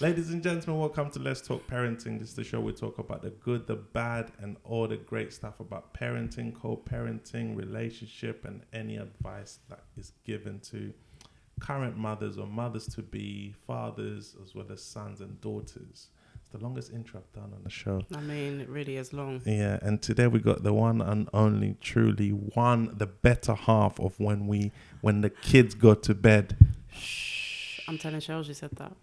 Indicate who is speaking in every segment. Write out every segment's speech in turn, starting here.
Speaker 1: Ladies and gentlemen, welcome to Let's Talk Parenting. This is the show we talk about the good, the bad, and all the great stuff about parenting, co-parenting, relationship, and any advice that is given to current mothers or mothers-to-be, fathers, as well as sons and daughters. It's the longest intro I've done on the show.
Speaker 2: I mean, it really is long.
Speaker 1: Yeah, and today we got the one and only, truly the better half of when the kids go to bed.
Speaker 2: Shh. I'm telling Shells you said that.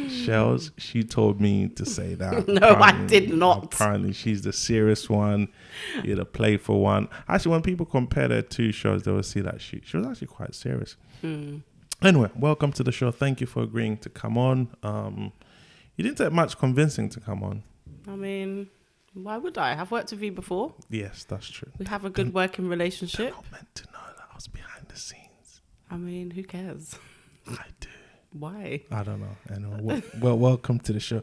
Speaker 1: Shells, she told me to say that.
Speaker 2: No, I did not.
Speaker 1: Apparently, she's the serious one. You're the playful one. Actually, when people compare their two shows, they will see that she was actually quite serious. Anyway, welcome to the show. Thank you for agreeing to come on. You didn't take much convincing to come on.
Speaker 2: I mean, why would I? I've worked with you before.
Speaker 1: Yes, that's true.
Speaker 2: We have a good working relationship.
Speaker 1: They're not meant to know that I was behind the scenes.
Speaker 2: I mean, who cares?
Speaker 1: I do.
Speaker 2: Why?
Speaker 1: I don't know. Anyway, well, welcome to the show.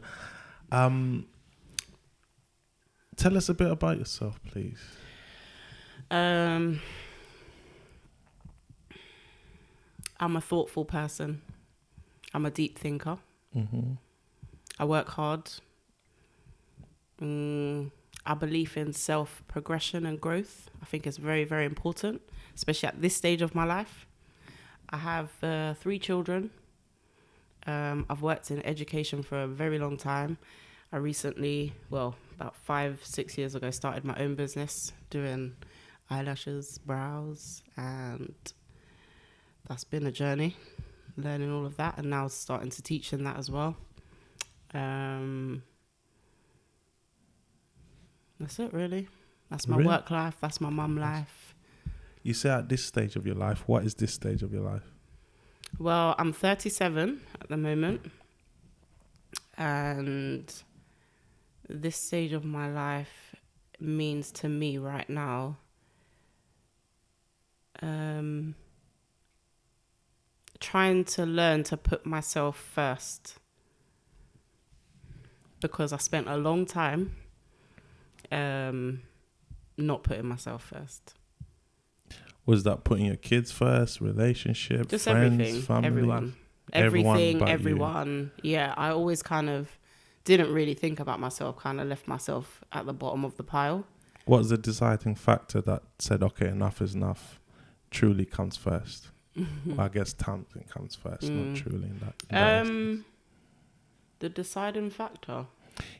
Speaker 1: Tell us a bit about yourself, please.
Speaker 2: I'm a thoughtful person. I'm a deep thinker.
Speaker 1: Mm-hmm.
Speaker 2: I work hard. I believe in self-progression and growth. I think it's very, very important, especially at this stage of my life. I have 3 children. I've worked in education for a very long time. I recently, about 5-6 years ago, started my own business doing eyelashes, brows, and that's been a journey, learning all of that, and now starting to teach in that as well. That's it, really. That's my work life. That's my mum life.
Speaker 1: You say at this stage of your life. What is this stage of your life?
Speaker 2: Well, I'm 37 at the moment. And this stage of my life means to me right now trying to learn to put myself first. Because I spent a long time not putting myself first.
Speaker 1: Was that putting your kids first, relationship,
Speaker 2: just
Speaker 1: friends,
Speaker 2: everything,
Speaker 1: family?
Speaker 2: Everyone. Yeah, I always kind of didn't really think about myself, kind of left myself at the bottom of the pile.
Speaker 1: What was the deciding factor that said, okay, enough is enough, truly comes first? Well, I guess Tamsyn comes first, not truly in that
Speaker 2: The deciding factor.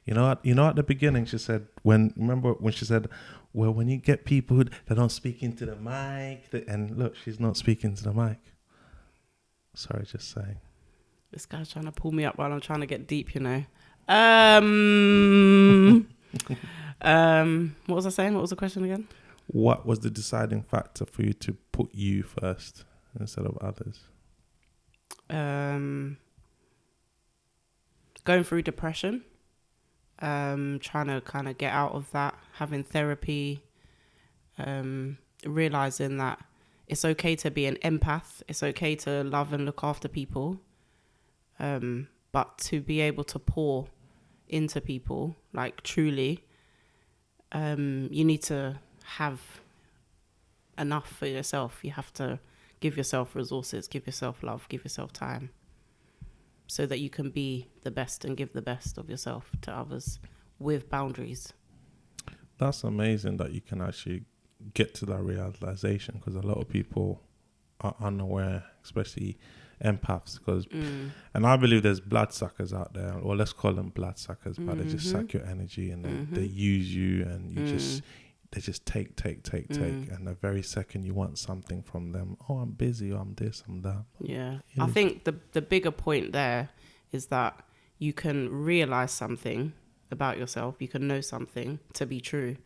Speaker 1: You know, at the beginning, she said, remember when she said, well, when you get people who they don't speak into the mic, and look, she's not speaking to the mic. Sorry, just saying.
Speaker 2: This guy's trying to pull me up while I'm trying to get deep, you know. What was I saying? What was the question again?
Speaker 1: What was the deciding factor for you to put you first instead of others?
Speaker 2: Going through depression. Trying to kind of get out of that, having therapy, realizing that it's okay to be an empath, it's okay to love and look after people, but to be able to pour into people, like truly, you need to have enough for yourself. You have to give yourself resources, give yourself love, give yourself time, so that you can be the best and give the best of yourself to others with boundaries.
Speaker 1: That's amazing that you can actually get to that realization, because a lot of people are unaware, especially empaths, and I believe there's bloodsuckers out there, or let's call them bloodsuckers, but they just suck your energy and they use you, and they just take, and the very second you want something from them, oh, I'm busy, or I'm this, I'm that.
Speaker 2: Yeah. I think the bigger point there is that you can realize something about yourself, you can know something to be true,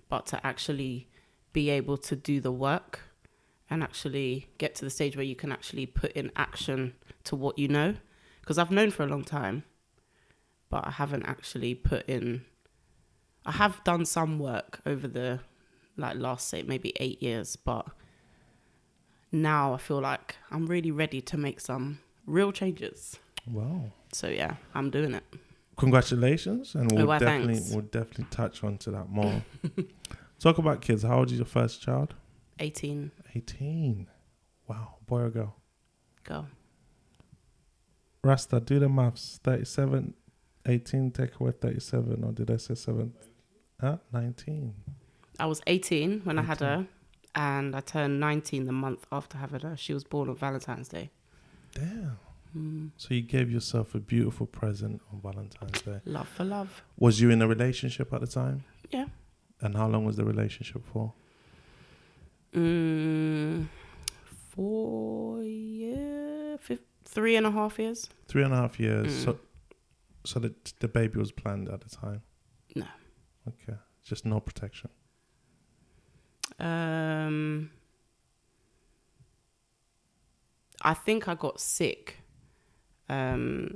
Speaker 2: but to actually be able to do the work and actually get to the stage where you can actually put in action to what you know. Because I've known for a long time, but I haven't actually I have done some work over the last, say, maybe 8 years, but now I feel like I'm really ready to make some real changes.
Speaker 1: Wow.
Speaker 2: So yeah, I'm doing it.
Speaker 1: Congratulations, and we'll definitely touch on to that more. Talk about kids. How old is your first child?
Speaker 2: 18.
Speaker 1: 18. Wow, boy or girl?
Speaker 2: Girl.
Speaker 1: Rasta, do the maths. 37, 18, take away 37, or did I say 7? 19.
Speaker 2: I was 18 when I had
Speaker 1: 18.
Speaker 2: her, and I turned 19 the month after having her. She was born on Valentine's Day.
Speaker 1: Damn. So you gave yourself a beautiful present on Valentine's Day.
Speaker 2: Love for love.
Speaker 1: Was you in a relationship at the time?
Speaker 2: Yeah.
Speaker 1: And how long was the relationship for?
Speaker 2: 4 years, 3.5 years.
Speaker 1: 3.5 years. So the baby was planned at the time?
Speaker 2: No.
Speaker 1: Okay. Just no protection.
Speaker 2: I think I got sick. I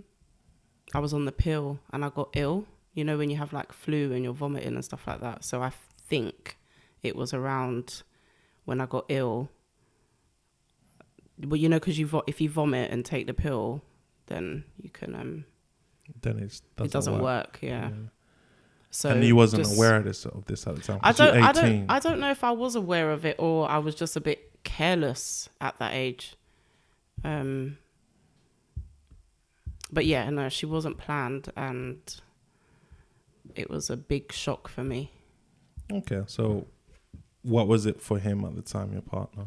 Speaker 2: was on the pill and I got ill. You know, when you have like flu and you're vomiting and stuff like that. So I think it was around when I got ill. But you know, because if you vomit and take the pill, then you can.
Speaker 1: Then
Speaker 2: it doesn't work. Yeah. So
Speaker 1: and you wasn't aware of this at the time.
Speaker 2: I don't know if I was aware of it or I was just a bit careless at that age. But yeah, no, she wasn't planned, and it was a big shock for me.
Speaker 1: Okay, so what was it for him at the time, your partner?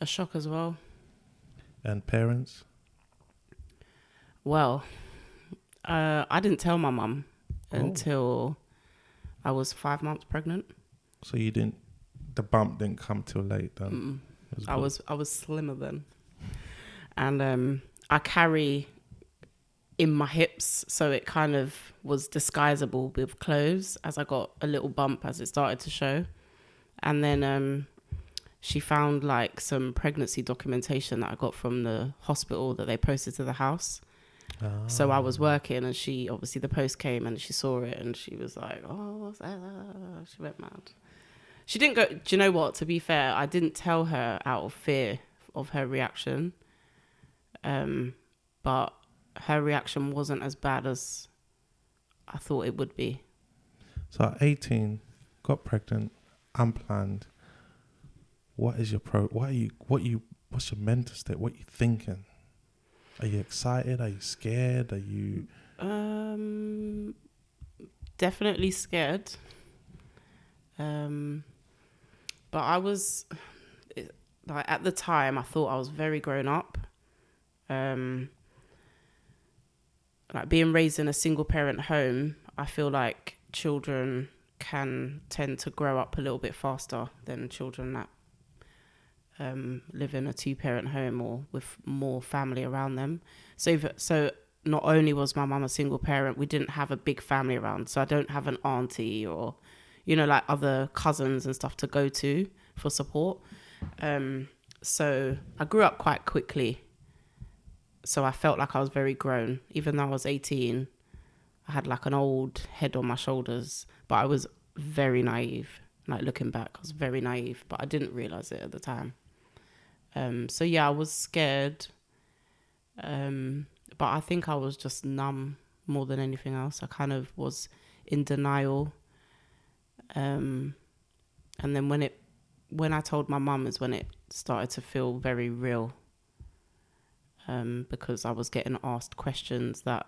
Speaker 2: A shock as well.
Speaker 1: And parents?
Speaker 2: Well, I didn't tell my mum until I was 5 months pregnant.
Speaker 1: So the bump didn't come till late then?
Speaker 2: I was slimmer then. And I carry in my hips, so it kind of was disguisable with clothes as I got a little bump as it started to show. And then she found like some pregnancy documentation that I got from the hospital that they posted to the house. So I was working, and she obviously, the post came and she saw it and she was like, oh, what's that? She went mad. She didn't go, do you know what? To be fair, I didn't tell her out of fear of her reaction. But her reaction wasn't as bad as I thought it would be.
Speaker 1: So at 18, got pregnant, unplanned. What is your what's your mental state? What are you thinking? Are you excited? Are you scared? Are you
Speaker 2: definitely scared. But I was like, at the time I thought I was very grown up. Like being raised in a single parent home, I feel like children can tend to grow up a little bit faster than children that live in a 2-parent home or with more family around them. So not only was my mum a single parent, we didn't have a big family around. So I don't have an auntie or, you know, like other cousins and stuff to go to for support. So I grew up quite quickly. So I felt like I was very grown. Even though I was 18, I had like an old head on my shoulders, but I was very naive. Like looking back, I was very naive, but I didn't realize it at the time. So yeah, I was scared. But I think I was just numb more than anything else. I kind of was in denial. And then when I told my mum is when it started to feel very real. Because I was getting asked questions that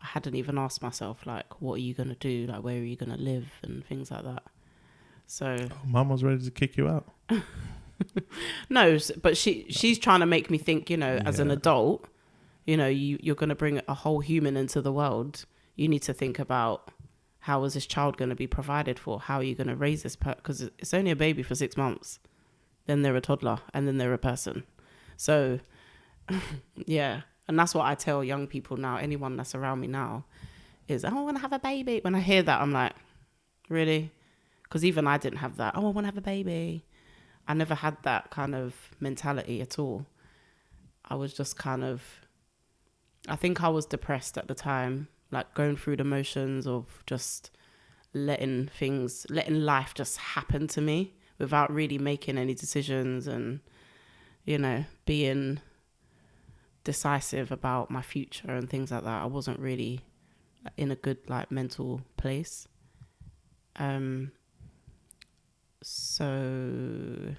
Speaker 2: I hadn't even asked myself, like, what are you going to do? Like, where are you going to live? And things like that. So...
Speaker 1: Mum was ready to kick you out.
Speaker 2: No, but she's trying to make me think, you know, as an adult, you know, you're going to bring a whole human into the world. You need to think about, how is this child going to be provided for? How are you going to raise this? Because it's only a baby for 6 months. Then they're a toddler and then they're a person. So... yeah, and that's what I tell young people now, anyone that's around me now, is, oh, I want to have a baby. When I hear that, I'm like, really? Because even I didn't have that, oh, I want to have a baby. I never had that kind of mentality at all. I was just kind of, I think I was depressed at the time, like going through the motions of just letting life just happen to me without really making any decisions and, you know, being decisive about my future and things like that. I wasn't really in a good like mental place. So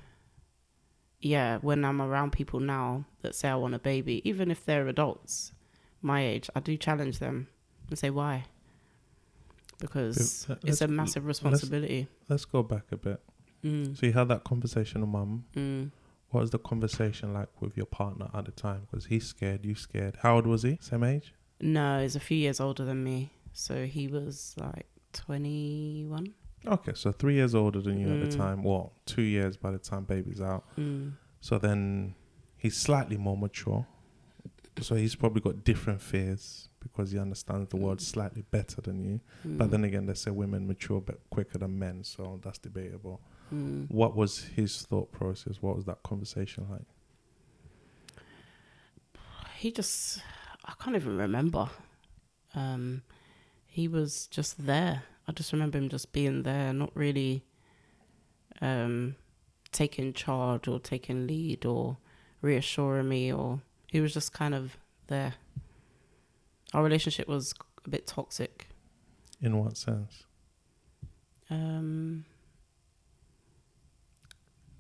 Speaker 2: yeah, when I'm around people now that say I want a baby, even if they're adults my age, I do challenge them and say why, because it's a massive responsibility.
Speaker 1: Let's go back a bit. So you had that conversation with mum. What was the conversation like with your partner at the time? Was he scared? You scared? How old was he? Same age?
Speaker 2: No, he's a few years older than me. So he was like 21.
Speaker 1: Okay, so 3 years older than you at the time. Well, 2 years by the time baby's out. So then he's slightly more mature. So he's probably got different fears because he understands the world slightly better than you. But then again, they say women mature a bit quicker than men, so that's debatable. What was his thought process? What was that conversation like?
Speaker 2: I can't even remember. He was just there. I just remember him just being there, not really taking charge or taking lead or reassuring me, or he was just kind of there. Our relationship was a bit toxic.
Speaker 1: In what sense?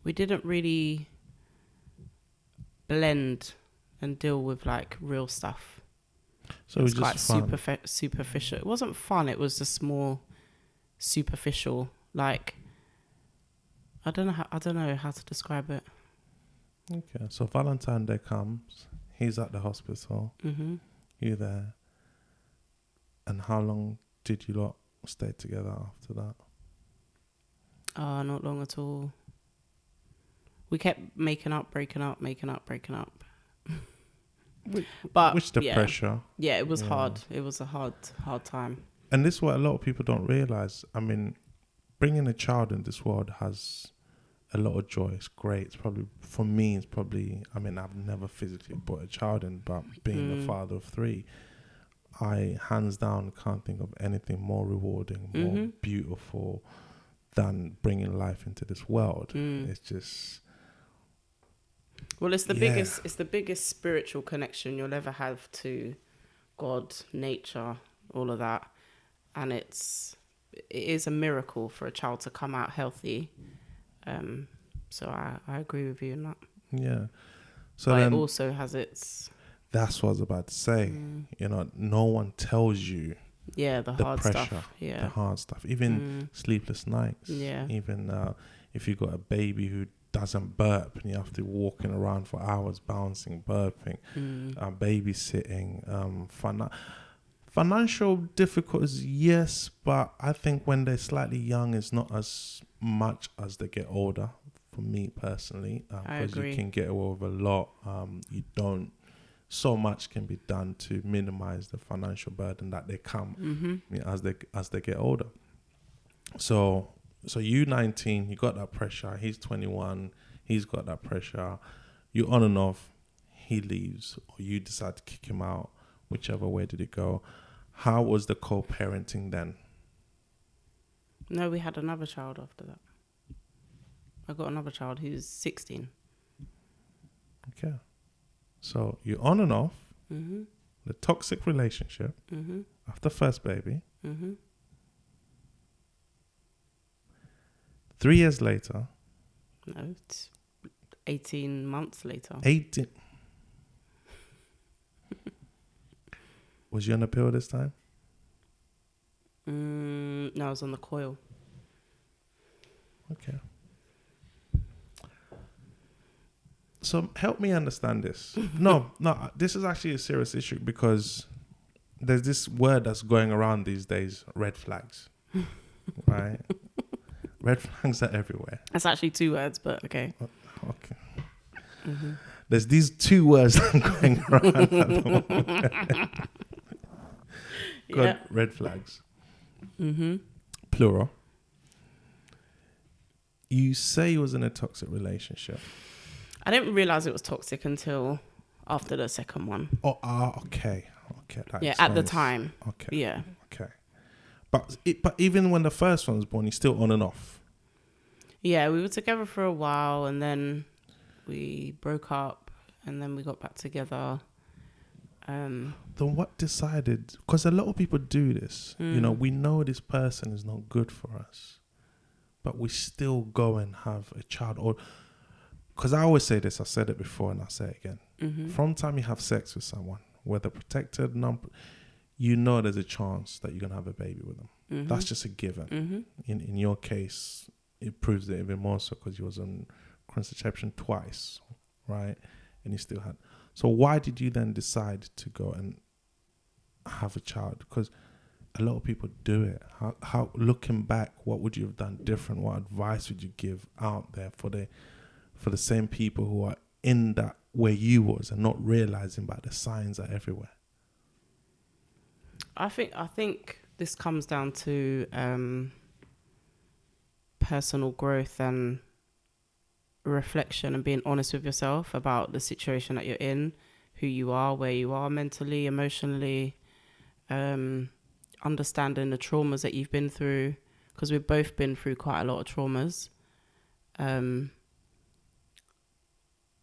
Speaker 2: We didn't really blend and deal with like real stuff.
Speaker 1: So
Speaker 2: it was
Speaker 1: quite
Speaker 2: superficial. It wasn't fun. It was just more superficial. Like, I don't know how to describe it.
Speaker 1: Okay, so Valentine's Day comes. He's at the hospital. You there? And how long did you lot stay together after that?
Speaker 2: Not long at all. We kept making up, breaking up, making up, breaking up. But
Speaker 1: which the pressure.
Speaker 2: Yeah, it was hard. It was a hard time.
Speaker 1: And this is what a lot of people don't realize. I mean, bringing a child in this world has a lot of joy. It's great. It's probably, for me, I mean, I've never physically brought a child in, but being the father of 3, I hands down can't think of anything more rewarding, more beautiful than bringing life into this world. It's just...
Speaker 2: Well, it's the biggest spiritual connection you'll ever have to God, nature, all of that. And it is a miracle for a child to come out healthy. So I agree with you on that.
Speaker 1: Yeah. So
Speaker 2: but
Speaker 1: then,
Speaker 2: it also has its...
Speaker 1: That's what I was about to say. You know, no one tells you
Speaker 2: the hard
Speaker 1: pressure,
Speaker 2: stuff. Yeah.
Speaker 1: the hard stuff. Even sleepless nights.
Speaker 2: Yeah.
Speaker 1: Even if you got a baby who doesn't burp and you have to walking around for hours bouncing, burping, babysitting, financial difficulties, yes, but I think when they're slightly young, it's not as much as they get older. For me personally, because you can get away with a lot. You don't. So much can be done to minimize the financial burden that they come as they get older. So you 19, you got that pressure. He's 21, he's got that pressure. You on and off. He leaves, or you decide to kick him out. Whichever way did it go? How was the co-parenting then?
Speaker 2: No, we had another child after that. I got another child who's 16.
Speaker 1: Okay. So you're on and off. The toxic relationship after first baby. 3 years later.
Speaker 2: No, it's 18 months later.
Speaker 1: 18. Was you on the pill this time?
Speaker 2: No, I was on the coil.
Speaker 1: Okay. So help me understand this. No, this is actually a serious issue because there's this word that's going around these days, red flags, right? Red flags are everywhere.
Speaker 2: That's actually 2 words, but okay.
Speaker 1: Okay. There's these 2 words going around at the moment. Good, red flags. Plural. You say you was in a toxic relationship.
Speaker 2: I didn't realize it was toxic until after the second one.
Speaker 1: Oh, okay.
Speaker 2: At the time.
Speaker 1: Okay.
Speaker 2: Yeah.
Speaker 1: Okay. But even when the first one was born, you're still on and off.
Speaker 2: Yeah, we were together for a while, and then we broke up, and then we got back together.
Speaker 1: Then what decided? Because a lot of people do this. You know, we know this person is not good for us. but we still go and have a child. Or because I always say this, I said it before and I say it again.
Speaker 2: Mm-hmm.
Speaker 1: From the time you have sex with someone, whether protected, you know there's a chance that you're gonna have a baby with them.
Speaker 2: Mm-hmm.
Speaker 1: That's just a given. In your case, it proves it even more so because you was on contraception twice, right? And you still had. So why did you then decide to go and have a child? Because a lot of people do it. How looking back, what would you have done different? What advice would you give out there for the same people who are in that where you was and not realizing that the signs are everywhere?
Speaker 2: I think this comes down to personal growth and reflection and being honest with yourself about the situation that you're in, who you are, where you are mentally, emotionally, understanding the traumas that you've been through, because we've both been through quite a lot of traumas.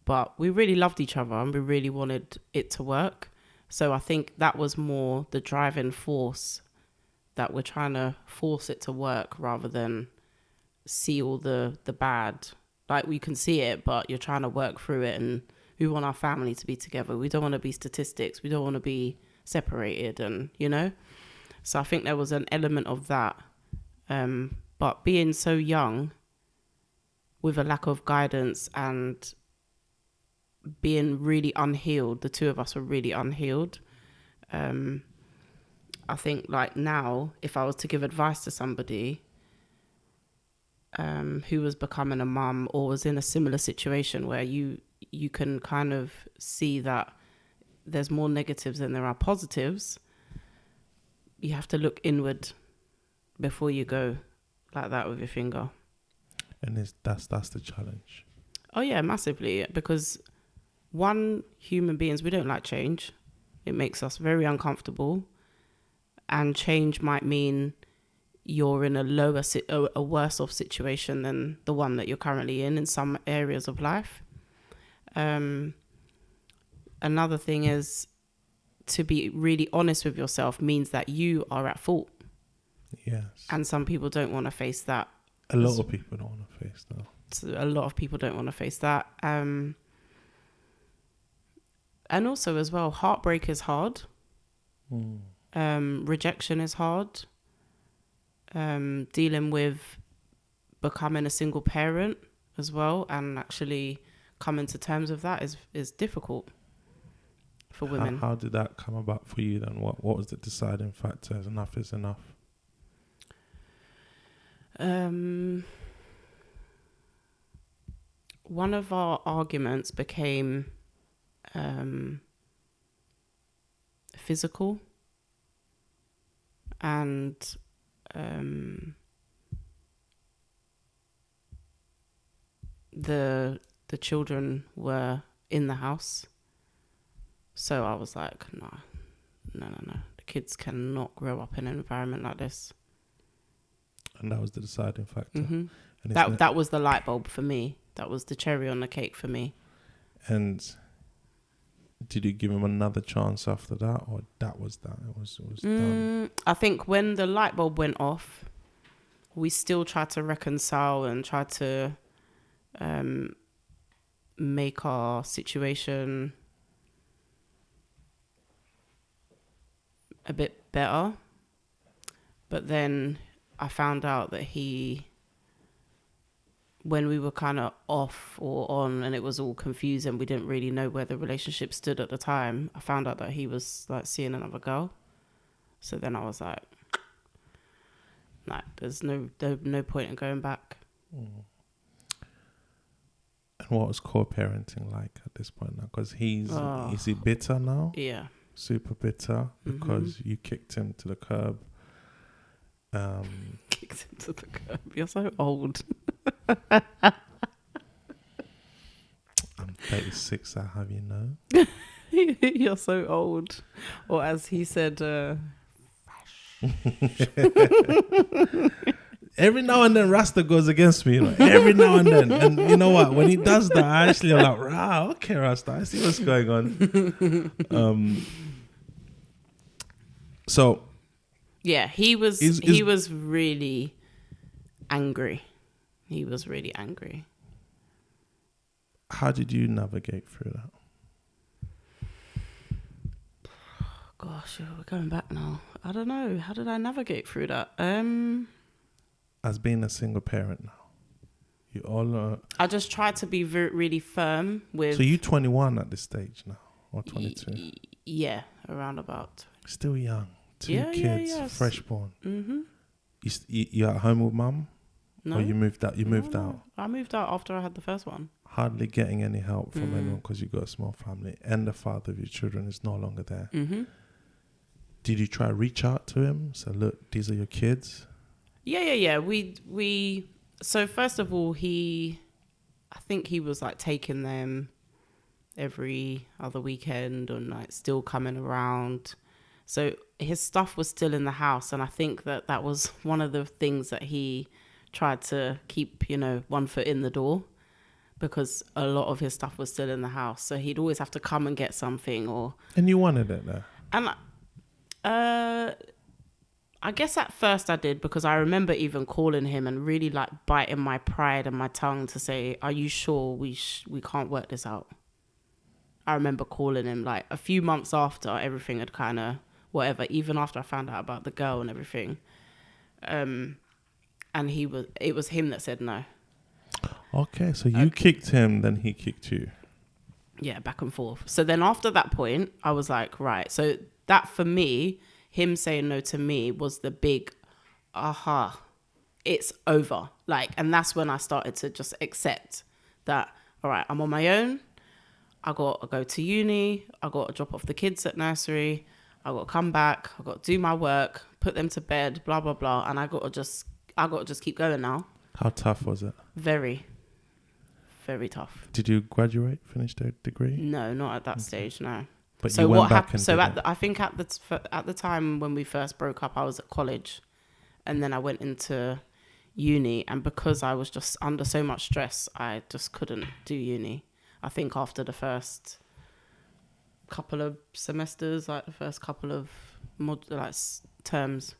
Speaker 2: But we really loved each other and we really wanted it to work. So I think that was more the driving force, that we're trying to force it to work rather than see all the bad. Like, we can see it, but you're trying to work through it, and we want our family to be together. We don't want to be statistics. We don't want to be separated, and, you know. So I think there was an element of that. But being so young with a lack of guidance and being really unhealed, the two of us were really unhealed. I think, like, now, if I was to give advice to somebody who was becoming a mum or was in a similar situation where you can kind of see that there's more negatives than there are positives, you have to look inward before you go like that with your finger.
Speaker 1: And that's the challenge.
Speaker 2: Oh yeah, massively, because one, human beings, we don't like change. It makes us very uncomfortable, and change might mean you're in a worse off situation than the one that you're currently in some areas of life. Another thing is, to be really honest with yourself means that you are at fault.
Speaker 1: Yes.
Speaker 2: And some people don't want to face that.
Speaker 1: A lot of people don't want to face that.
Speaker 2: So a lot of people don't want to face that. And also as well, heartbreak is hard. Rejection is hard. Dealing with becoming a single parent as well, and actually coming to terms with that is difficult for women.
Speaker 1: How did that come about for you then? What was the deciding factor? Enough is enough.
Speaker 2: One of our arguments became physical, and the children were in the house. So I was like, no. The kids cannot grow up in an environment like this.
Speaker 1: And that was the deciding factor.
Speaker 2: Mm-hmm.
Speaker 1: And
Speaker 2: that was the light bulb for me. That was the cherry on the cake for me.
Speaker 1: And did you give him another chance after that, or that was that? It was done.
Speaker 2: I think when the light bulb went off, we still tried to reconcile and try to make our situation a bit better. But then I found out that when we were kind of off or on and it was all confusing, we didn't really know where the relationship stood at the time. I found out that he was like seeing another girl. So then I was like, nah, there's no point in going back.
Speaker 1: And what was co-parenting like at this point now? Because is he bitter now?
Speaker 2: Yeah.
Speaker 1: Super bitter because you kicked him to the curb.
Speaker 2: Kicked him to the curb. You're so old.
Speaker 1: I'm 36, I have you know.
Speaker 2: You're so old. Or as he said,
Speaker 1: every now and then Rasta goes against me, you know, every now and then. And you know what? When he does that, I actually am like, wow, okay, Rasta, I see what's going on. So
Speaker 2: yeah, he was really angry. He was really angry.
Speaker 1: How did you navigate through that?
Speaker 2: Gosh, we're going back now. I don't know. How did I navigate through that?
Speaker 1: As being a single parent now, you all
Speaker 2: I just tried to be really firm with.
Speaker 1: So you 21 at this stage now, or 22?
Speaker 2: Yeah, around about.
Speaker 1: Still young. Two kids, freshborn.
Speaker 2: Mm-hmm.
Speaker 1: You at home with mum?
Speaker 2: No.
Speaker 1: Or you moved out? You moved out?
Speaker 2: I moved out after I had the first one.
Speaker 1: Hardly getting any help from anyone because you got a small family, and the father of your children is no longer there.
Speaker 2: Mm-hmm.
Speaker 1: Did you try to reach out to him? So look, these are your kids.
Speaker 2: Yeah. We. So first of all, I think he was like taking them every other weekend and like still coming around. So his stuff was still in the house, and I think that was one of the things that he tried to keep, one foot in the door, because a lot of his stuff was still in the house. So he'd always have to come and get something,
Speaker 1: And you wanted it there.
Speaker 2: And I guess at first I did, because I remember even calling him and really like biting my pride and my tongue to say, "Are you sure we can't work this out?" I remember calling him like a few months after everything had kind of whatever, even after I found out about the girl and everything. And it was him that said no.
Speaker 1: Okay, so you kicked him, then he kicked you.
Speaker 2: Yeah, back and forth. So then after that point, I was like, right. So that for me, him saying no to me was the big, aha, it's over. Like, and that's when I started to just accept that, all right, I'm on my own. I got to go to uni. I got to drop off the kids at nursery. I got to come back. I got to do my work, put them to bed, blah, blah, blah. And I got to just keep going now.
Speaker 1: How tough was it?
Speaker 2: Very, very tough.
Speaker 1: Did you graduate, finish the degree?
Speaker 2: No, not at that stage, no.
Speaker 1: But
Speaker 2: so
Speaker 1: you went
Speaker 2: what
Speaker 1: back
Speaker 2: happened? So I think at the time when we first broke up, I was at college, and then I went into uni, and because I was just under so much stress, I just couldn't do uni. I think after the first couple of semesters, like the first couple of terms.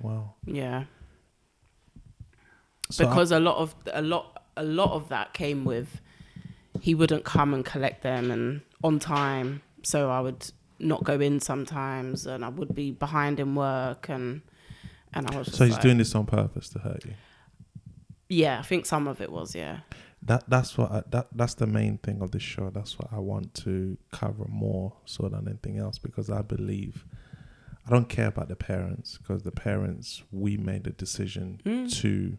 Speaker 1: Wow.
Speaker 2: Yeah.
Speaker 1: So
Speaker 2: because a lot of that came with he wouldn't come and collect them and on time, so I would not go in sometimes, and I would be behind in work, and I was just
Speaker 1: so he's doing this on purpose to hurt you.
Speaker 2: Yeah, I think some of it was, yeah.
Speaker 1: That's the main thing of this show. That's what I want to cover more so than anything else, because I believe I don't care about the parents, because the parents, we made a decision to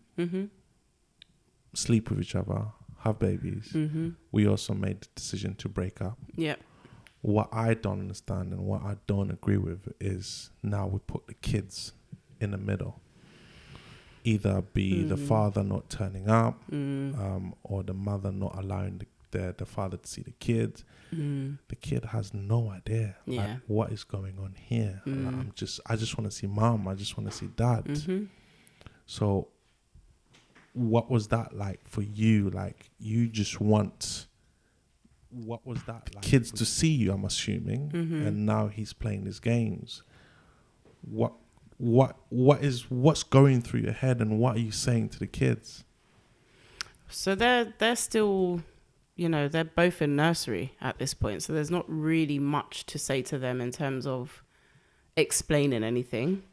Speaker 1: sleep with each other, have babies. We also made the decision to break up.
Speaker 2: Yeah.
Speaker 1: What I don't understand and what I don't agree with is now we put the kids in the middle. Either be the father not turning up, or the mother not allowing the father to see the kid. The kid has no idea like, what is going on here. Like, I just want to see mom. I just want to see dad. So what was that like for you? Like, you just want, what was that like? Kids to see you, I'm assuming, and now he's playing his games. What's going through your head, and what are you saying to the kids?
Speaker 2: So they're still, they're both in nursery at this point. So there's not really much to say to them in terms of explaining anything.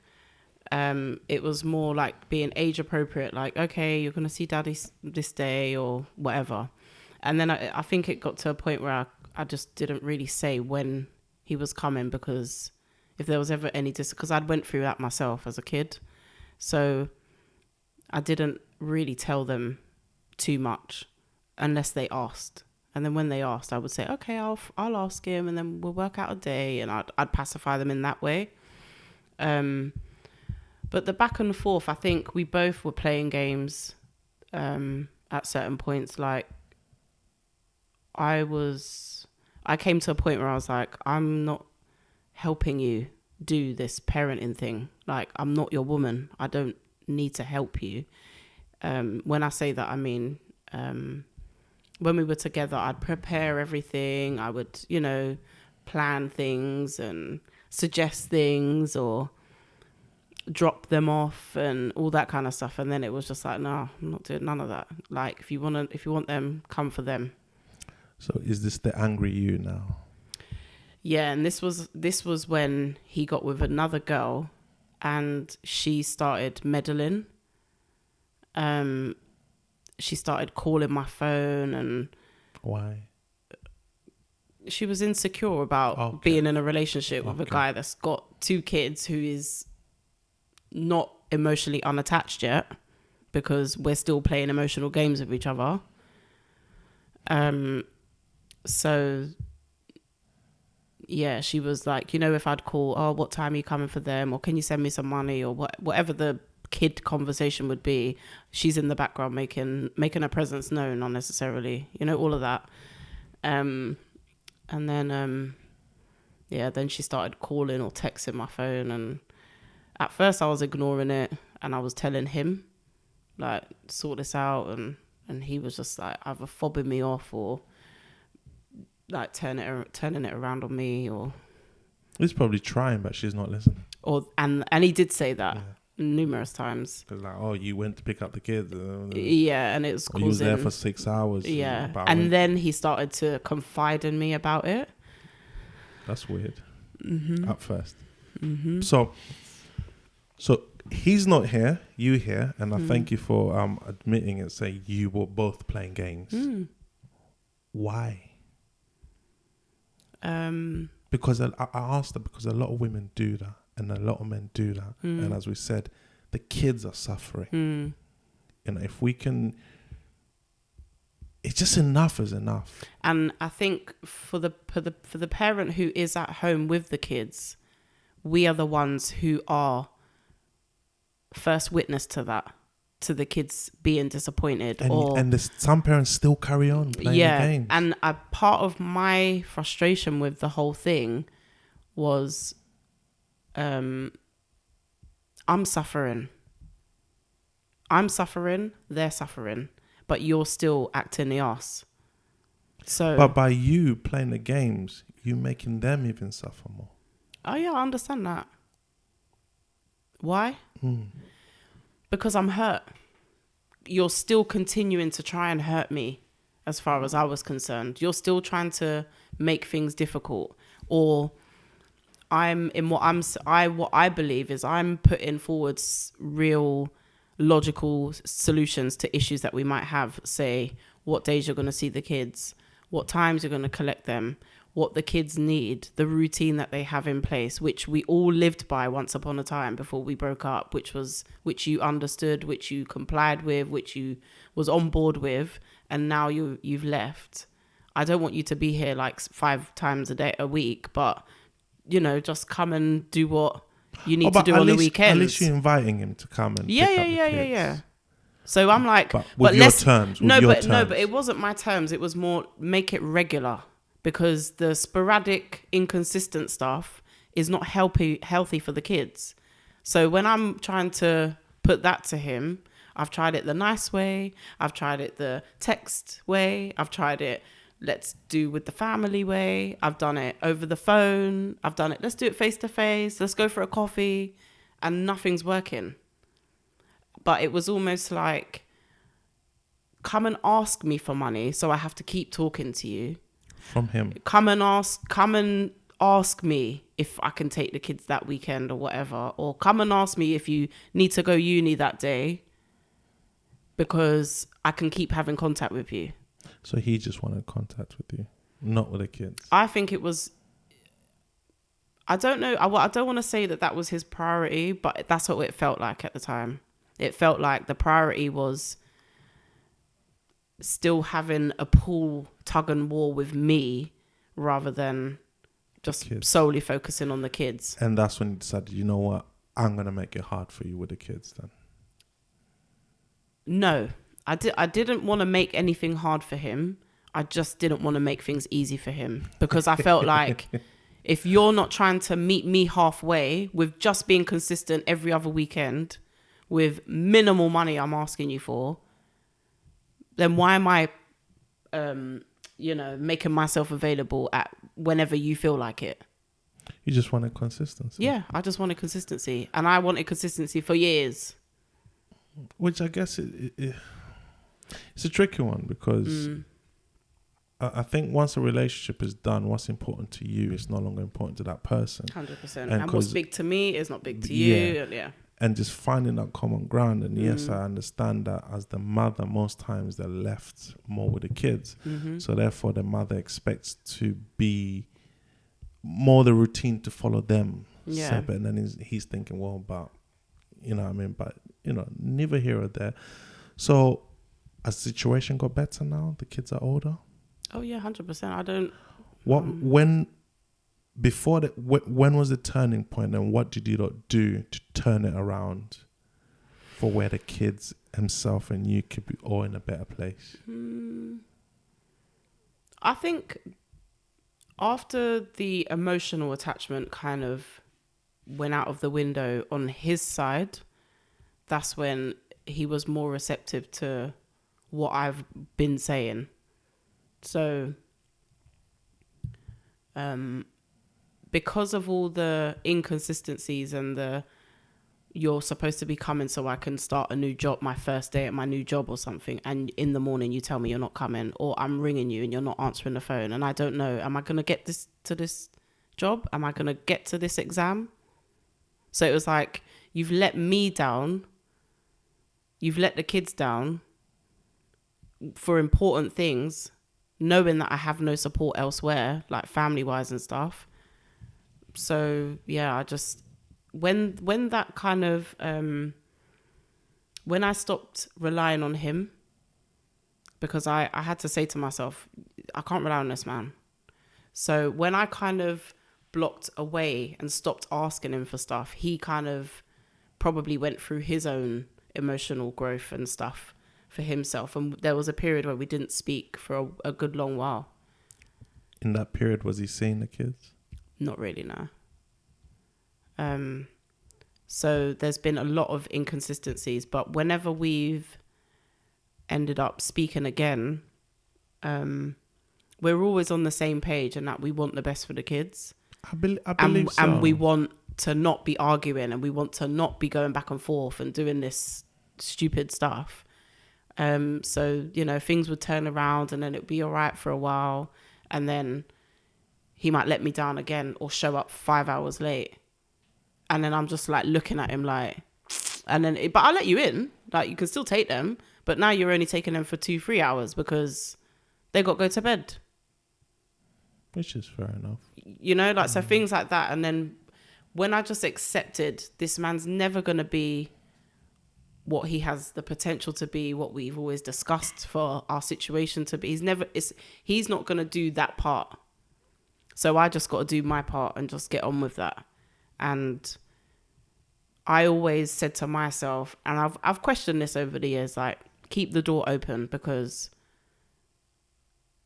Speaker 2: It was more like being age appropriate, like, okay, you're going to see daddy this day or whatever. And then I think it got to a point where I just didn't really say when he was coming, because if there was ever any because I'd went through that myself as a kid. So I didn't really tell them too much unless they asked. And then when they asked, I would say, okay, I'll ask him, and then we'll work out a day, and I'd pacify them in that way. But the back and forth, I think we both were playing games at certain points. Like, I came to a point where I was like, I'm not helping you do this parenting thing. Like, I'm not your woman. I don't need to help you. When I say that, I mean, when we were together, I'd prepare everything. I would, plan things and suggest things, or drop them off and all that kind of stuff. And then it was just like, no, I'm not doing none of that. Like, if you want them, come for them.
Speaker 1: So is this the angry you now?
Speaker 2: Yeah, and this was when he got with another girl, and she started meddling. She started calling my phone, and
Speaker 1: Why?
Speaker 2: she was insecure about being in a relationship with a guy that's got 2 kids, who is not emotionally unattached yet, because we're still playing emotional games with each other. So yeah, she was like, if I'd call, oh, what time are you coming for them? Or can you send me some money? Or whatever the kid conversation would be, she's in the background making her presence known unnecessarily, all of that. And then, then she started calling or texting my phone. And at first I was ignoring it, and I was telling him, like, sort this out. And he was just like either fobbing me off or like turning it around on me, or
Speaker 1: He's probably trying, but she's not listening.
Speaker 2: And he did say that numerous times.
Speaker 1: Because like, oh, you went to pick up the kids.
Speaker 2: Yeah, and it was causing...
Speaker 1: You was there for 6 hours.
Speaker 2: Yeah, and then he started to confide in me about it.
Speaker 1: That's weird.
Speaker 2: Mm-hmm.
Speaker 1: At first. Mm-hmm. So he's not here, you here, and I thank you for admitting and saying you were both playing games. Why? Because I asked her, because a lot of women do that and a lot of men do that. And as we said, the kids are suffering. And if we can, it's just enough is enough.
Speaker 2: And I think for the parent who is at home with the kids, we are the ones who are first witness to that, to the kids being disappointed.
Speaker 1: And some parents still carry on playing the games.
Speaker 2: And a part of my frustration with the whole thing was I'm suffering, they're suffering, but you're still acting the arse. So,
Speaker 1: but by you playing the games, you're making them even suffer more.
Speaker 2: Oh yeah, I understand that. Why? Because I'm hurt. You're still continuing to try and hurt me, as far as I was concerned. You're still trying to make things difficult, or what I believe is I'm putting forward real logical solutions to issues that we might have. Say, what days you're going to see the kids, what times you're going to collect them, what the kids need, the routine that they have in place, which we all lived by once upon a time before we broke up, which you understood, which you complied with, which you was on board with, and now you've left. I don't want you to be here like 5 times a week, but just come and do what you need to do on the weekends.
Speaker 1: At least you're inviting him to come and pick up the kids.
Speaker 2: Yeah. So I'm like,
Speaker 1: but your terms.
Speaker 2: No, but it wasn't my terms. It was more make it regular. Because the sporadic, inconsistent stuff is not healthy for the kids. So when I'm trying to put that to him, I've tried it the nice way. I've tried it the text way. I've tried it, let's do with the family way. I've done it over the phone. I've done it, let's do it face to face. Let's go for a coffee. And nothing's working. But it was almost like, come and ask me for money, so I have to keep talking to you.
Speaker 1: From him.
Speaker 2: Come and ask me if I can take the kids that weekend or whatever, or come and ask me if you need to go uni that day, because I can keep having contact with you.
Speaker 1: So he just wanted contact with you, not with the kids.
Speaker 2: I think it was, I don't know, I don't want to say that was his priority, but that's what it felt like at the time. It felt like the priority was still having a pull, tug and war with me, rather than just solely focusing on the kids.
Speaker 1: And that's when you decided, you know what, I'm going to make it hard for you with the kids then.
Speaker 2: No, I didn't want to make anything hard for him. I just didn't want to make things easy for him, because I felt like if you're not trying to meet me halfway with just being consistent every other weekend with minimal money I'm asking you for, then why am I, making myself available at whenever you feel like it?
Speaker 1: You just wanted consistency.
Speaker 2: Yeah, I just wanted consistency. And I wanted consistency for years.
Speaker 1: Which I guess it's a tricky one because I think once a relationship is done, what's important to you is no longer important to that person.
Speaker 2: 100%. And what's big to me is not big to you. Yeah.
Speaker 1: And just finding that common ground. And yes, I understand that as the mother, most times they're left more with the kids. So therefore, the mother expects to be more the routine to follow them.
Speaker 2: Yeah.
Speaker 1: And then he's thinking, well, but, you know what I mean? But, you know, neither here or there. So has the situation got better now? The kids are older?
Speaker 2: Oh, yeah, 100%. I don't...
Speaker 1: When was the turning point, and what did you lot do to turn it around for where the kids, himself and you, could be all in a better place?
Speaker 2: I think after the emotional attachment kind of went out of the window on his side, that's when he was more receptive to what I've been saying. So, because of all the inconsistencies and you're supposed to be coming so I can start a new job, my first day at my new job or something, and in the morning you tell me you're not coming, or I'm ringing you and you're not answering the phone, and I don't know, am I going to get to this job? Am I going to get to this exam? So it was like, you've let me down, you've let the kids down for important things, knowing that I have no support elsewhere, like family-wise and stuff. So yeah, I just... When that kind of... when I stopped relying on him, because I had to say to myself, I can't rely on this man. So when I kind of blocked away and stopped asking him for stuff, he kind of probably went through his own emotional growth and stuff for himself. And there was a period where we didn't speak for a good long while.
Speaker 1: In that period, was he seeing the kids?
Speaker 2: Not really, no. So there's been a lot of inconsistencies, but whenever we've ended up speaking again, we're always on the same page, and that we want the best for the kids.
Speaker 1: I believe so.
Speaker 2: And we want to not be arguing, and we want to not be going back and forth and doing this stupid stuff. So, you know, things would turn around and then it'd be all right for a while, and then he might let me down again or show up 5 hours late. And then I'm just like looking at him like, and then, but I'll let you in. Like, you can still take them, but now you're only taking them for 2-3 hours because they got to go to bed.
Speaker 1: Which is fair enough.
Speaker 2: You know, like, so things like that. And then when I just accepted this man's never going to be what he has the potential to be, what we've always discussed for our situation to be, he's not going to do that part. So I just got to do my part and just get on with that. And I always said to myself, and I've questioned this over the years, like, keep the door open, because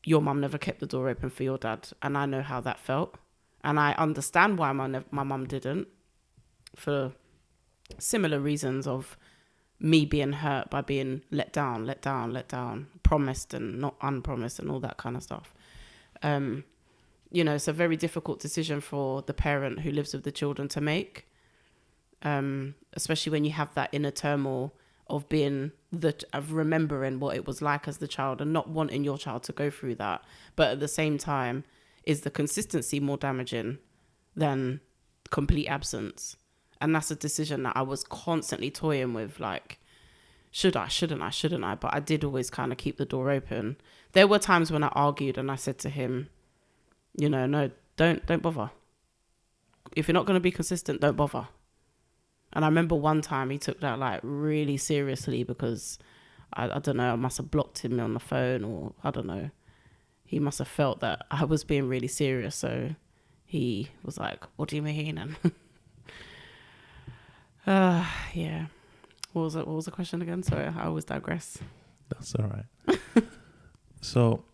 Speaker 2: your mum never kept the door open for your dad, and I know how that felt, and I understand why my mum didn't, for similar reasons of me being hurt by being let down, promised and not unpromised, and all that kind of stuff. You know, it's a very difficult decision for the parent who lives with the children to make, especially when you have that inner turmoil of of remembering what it was like as the child and not wanting your child to go through that. But at the same time, is the consistency more damaging than complete absence? And that's a decision that I was constantly toying with, like, should I, shouldn't I? But I did always kind of keep the door open. There were times when I argued and I said to him, you know, no, don't bother. If you're not going to be consistent, don't bother. And I remember one time he took that like really seriously, because I don't know, I must have blocked him on the phone, or I don't know. He must have felt that I was being really serious. So he was like, what do you mean? And yeah. What was the question again? Sorry, I always digress.
Speaker 1: That's all right. So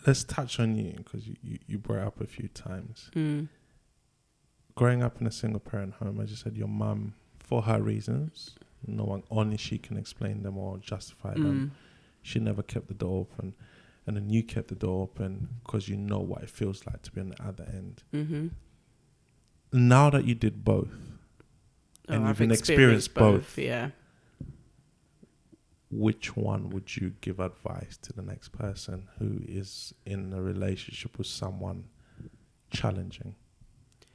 Speaker 1: let's touch on you, because you brought it up a few times. Growing up in a single parent home, as you said, your mum, for her reasons, no one, only she can explain them or justify them, she never kept the door open. and then you kept the door open because you know what it feels like to be on the other end.
Speaker 2: Mm-hmm.
Speaker 1: Now that you did both, and
Speaker 2: I've
Speaker 1: you've experienced both,
Speaker 2: yeah.
Speaker 1: which one would you give advice to the next person who is in a relationship with someone challenging?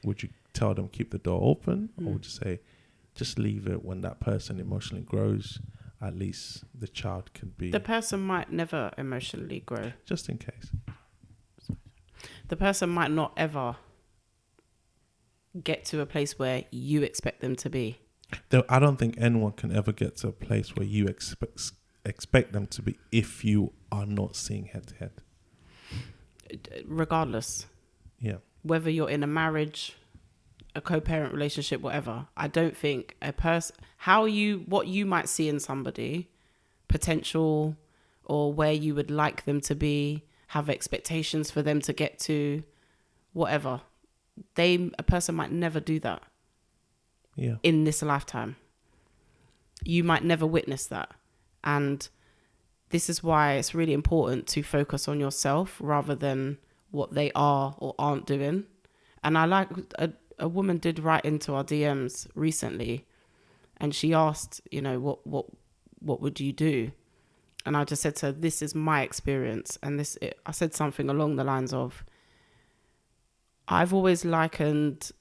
Speaker 1: Would you tell them keep the door open, or would you say just leave it? When that person emotionally grows, at least the child can be...
Speaker 2: The person might never emotionally grow.
Speaker 1: Just in case.
Speaker 2: The person might not ever get to a place where you expect them to be.
Speaker 1: Though I don't think anyone can ever get to a place where you expect them to be if you are not seeing head to head.
Speaker 2: Regardless.
Speaker 1: Yeah.
Speaker 2: Whether you're in a marriage, a co-parent relationship, whatever, I don't think a person, what you might see in somebody, potential, or where you would like them to be, have expectations for them to get to, whatever, a person might never do that.
Speaker 1: Yeah.
Speaker 2: In this lifetime. You might never witness that. And this is why it's really important to focus on yourself rather than what they are or aren't doing. And I like a woman did write into our DMs recently, and she asked, what would you do? And I just said to her, this is my experience. And I said something along the lines of, I've always likened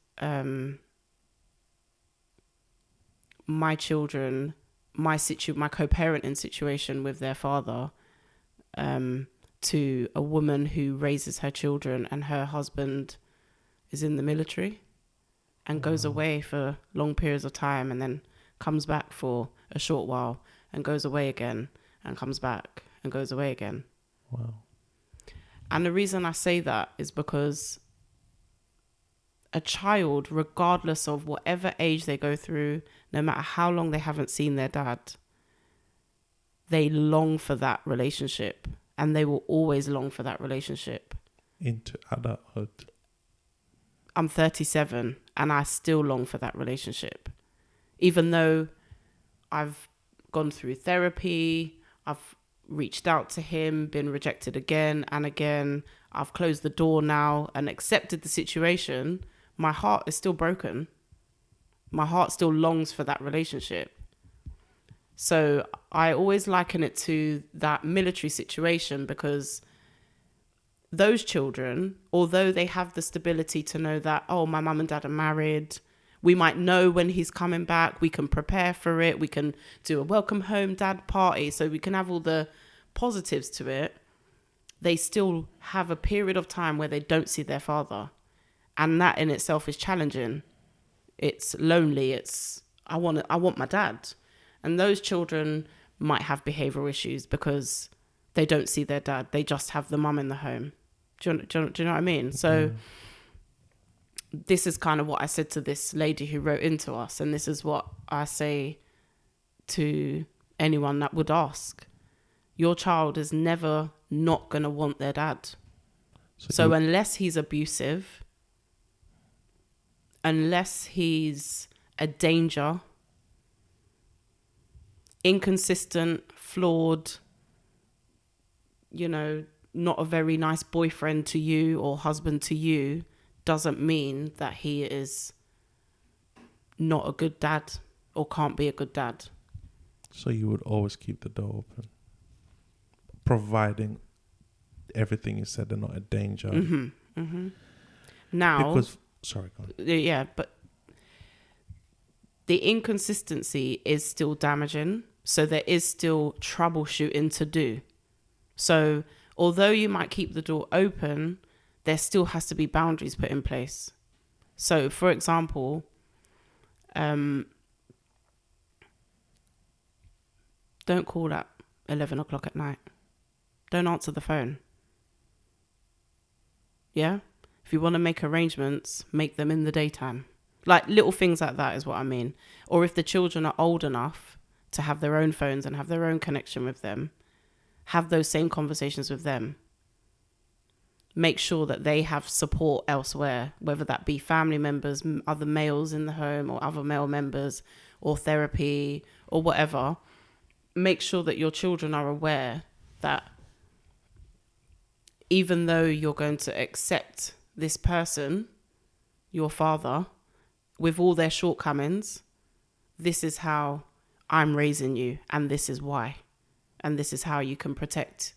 Speaker 2: my children, my co-parenting situation with their father, to a woman who raises her children and her husband is in the military and goes away for long periods of time and then comes back for a short while and goes away again and comes back and goes away again.
Speaker 1: Wow.
Speaker 2: And the reason I say that is because a child, regardless of whatever age they go through, no matter how long they haven't seen their dad, they long for that relationship, and they will always long for that relationship.
Speaker 1: Into adulthood.
Speaker 2: I'm 37 and I still long for that relationship. Even though I've gone through therapy, I've reached out to him, been rejected again and again, I've closed the door now and accepted the situation, my heart is still broken. My heart still longs for that relationship. So I always liken it to that military situation, because those children, although they have the stability to know that, oh, my mum and dad are married, we might know when he's coming back, we can prepare for it, we can do a welcome home dad party, so we can have all the positives to it, they still have a period of time where they don't see their father. And that in itself is challenging. It's lonely. It's, I want my dad. And those children might have behavioral issues because they don't see their dad. They just have the mum in the home. Do you know what I mean? So this is kind of what I said to this lady who wrote into us. And this is what I say to anyone that would ask. Your child is never not going to want their dad. So unless he's abusive, unless he's a danger, inconsistent, flawed, not a very nice boyfriend to you or husband to you, doesn't mean that he is not a good dad or can't be a good dad.
Speaker 1: So you would always keep the door open, providing everything you said are not a danger.
Speaker 2: Mm-hmm. Mm-hmm. Now,
Speaker 1: sorry, go on.
Speaker 2: Yeah, but the inconsistency is still damaging. So there is still troubleshooting to do. So although you might keep the door open, there still has to be boundaries put in place. So, for example, don't call at 11 o'clock at night. Don't answer the phone. Yeah? If you want to make arrangements, make them in the daytime. Like little things like that is what I mean. Or if the children are old enough to have their own phones and have their own connection with them, have those same conversations with them. Make sure that they have support elsewhere, whether that be family members, other males in the home or other male members, or therapy or whatever. Make sure that your children are aware that even though you're going to accept this person, your father, with all their shortcomings, this is how I'm raising you, and this is why. And this is how you can protect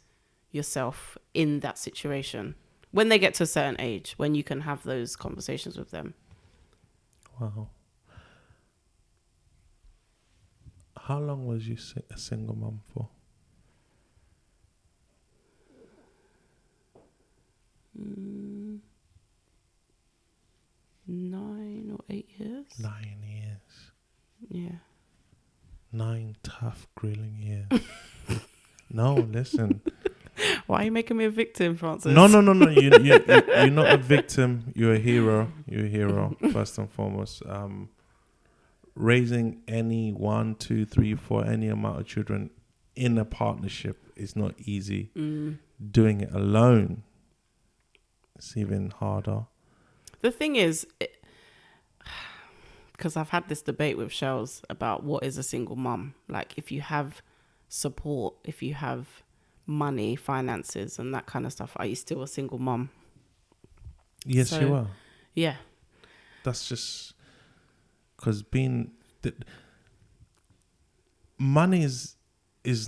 Speaker 2: yourself in that situation. When they get to a certain age, when you can have those conversations with them.
Speaker 1: Wow. How long was you a single mum for?
Speaker 2: 9 or 8 years.
Speaker 1: 9 years.
Speaker 2: Yeah.
Speaker 1: 9 tough, grilling years. No, listen.
Speaker 2: Why are you making me a victim, Francis?
Speaker 1: No. You're not a victim. You're a hero. You're a hero, first and foremost. Raising any 1, 2, 3, 4, any amount of children in a partnership is not easy. Doing it alone, it's even harder.
Speaker 2: The thing is, because I've had this debate with Shells about what is a single mum. Like, if you have support, if you have money, finances, and that kind of stuff, are you still a single mum?
Speaker 1: Yes, you are.
Speaker 2: Yeah.
Speaker 1: That's just because money is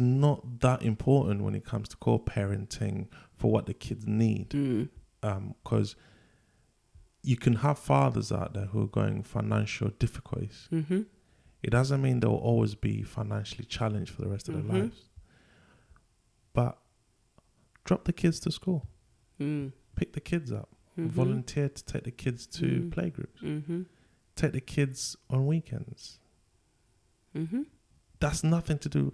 Speaker 1: not that important when it comes to co-parenting for what the kids need. Because you can have fathers out there who are going financial difficulties. It doesn't mean they'll always be financially challenged for the rest of their lives. But drop the kids to school. Pick the kids up. Volunteer to take the kids to playgroups. Take the kids on weekends. That's nothing to do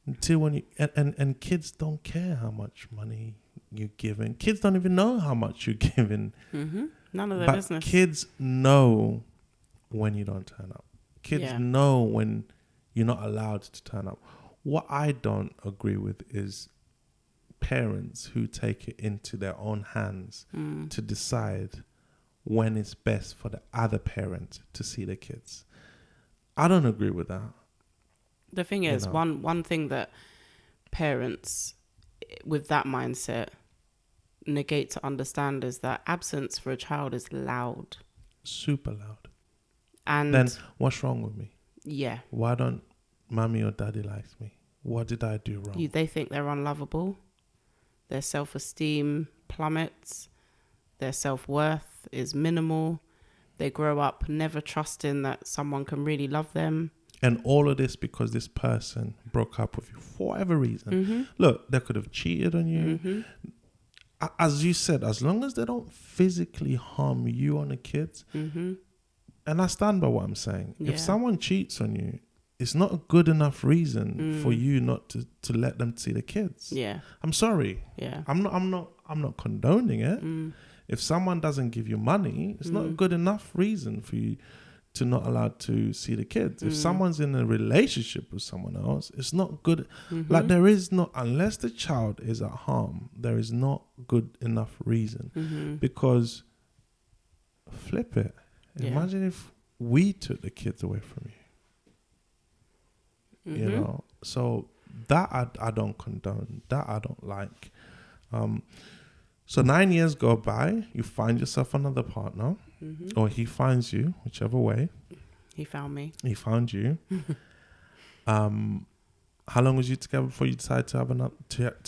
Speaker 1: until when you and kids don't care how much money you're giving. Kids don't even know how much you're giving.
Speaker 2: None of their
Speaker 1: but
Speaker 2: business.
Speaker 1: Kids know when you don't turn up. Kids know when you're not allowed to turn up. What I don't agree with is parents who take it into their own hands to decide when it's best for the other parent to see the kids. I don't agree with that.
Speaker 2: The thing is, one thing that parents with that mindset negate to understand is that absence for a child is loud.
Speaker 1: Super loud.
Speaker 2: And
Speaker 1: then what's wrong with me?
Speaker 2: Yeah.
Speaker 1: Why don't mommy or daddy like me? What did I do wrong?
Speaker 2: They think they're unlovable. Their self-esteem plummets. Their self-worth is minimal. They grow up never trusting that someone can really love them.
Speaker 1: And all of this because this person broke up with you for whatever reason. Look, they could have cheated on you. As you said, as long as they don't physically harm you or the kids. And I stand by what I'm saying. If someone cheats on you, it's not a good enough reason for you not to let them see the kids.
Speaker 2: Yeah.
Speaker 1: I'm sorry.
Speaker 2: Yeah.
Speaker 1: I'm not condoning it. If someone doesn't give you money, it's not a good enough reason for you to not allow to see the kids. If someone's in a relationship with someone else, it's not good. Like there is not, unless the child is at harm, there is not good enough reason. Because flip it. Imagine if we took the kids away from you. You know? So that I don't condone. That I don't like. So 9 years go by, you find yourself another partner, or he finds you, whichever way.
Speaker 2: He found me.
Speaker 1: He found you. How long was you together before you decided to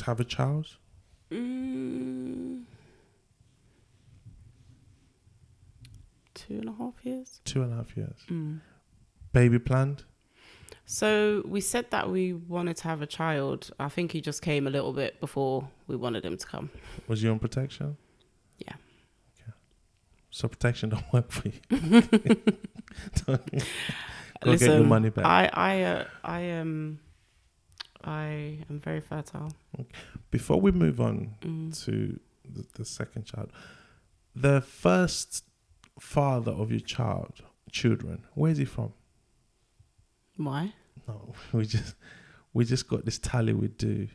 Speaker 1: have a child?
Speaker 2: 2.5 years.
Speaker 1: 2.5 years. Baby planned?
Speaker 2: So we said that we wanted to have a child. I think he just came a little bit before we wanted him to come.
Speaker 1: Was you on protection?
Speaker 2: Yeah.
Speaker 1: Okay. So protection don't work for you. Go
Speaker 2: Listen,
Speaker 1: get your money back.
Speaker 2: I am very fertile.
Speaker 1: Okay. Before we move on to the second child, the first father of your children, where is he from?
Speaker 2: Why?
Speaker 1: No, we just got this tally we do,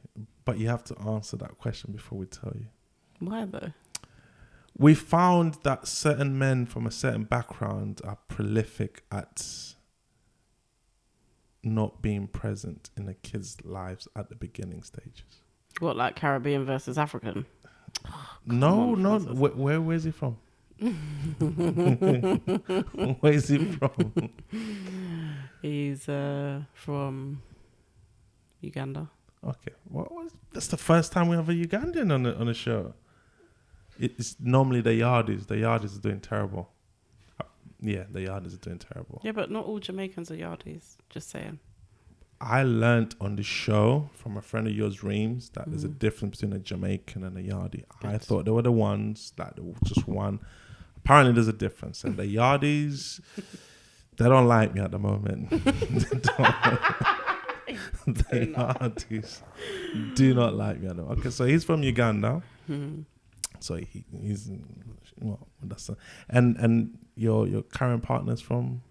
Speaker 1: but you have to answer that question before we tell you.
Speaker 2: Why though?
Speaker 1: We found that certain men from a certain background are prolific at not being present in the kids' lives at the beginning stages.
Speaker 2: What, like Caribbean versus African?
Speaker 1: No,
Speaker 2: on,
Speaker 1: no.
Speaker 2: Francis.
Speaker 1: Where is he from? Where is he from?
Speaker 2: He's from Uganda.
Speaker 1: Okay. That's the first time we have a Ugandan on the show. It's normally the Yardies. The Yardies are doing terrible. Yeah, the Yardies are doing terrible.
Speaker 2: Yeah, but not all Jamaicans are Yardies. Just saying.
Speaker 1: I learnt on the show from a friend of yours, Reams, that there's a difference between a Jamaican and a Yardie.
Speaker 2: Good.
Speaker 1: I thought they were the ones, that they were just one. Apparently there's a difference. And the Yardies, they don't like me at the moment. The Yardies do not like me at the moment. Okay, so he's from Uganda. So he's, well, that's and your current partner's from?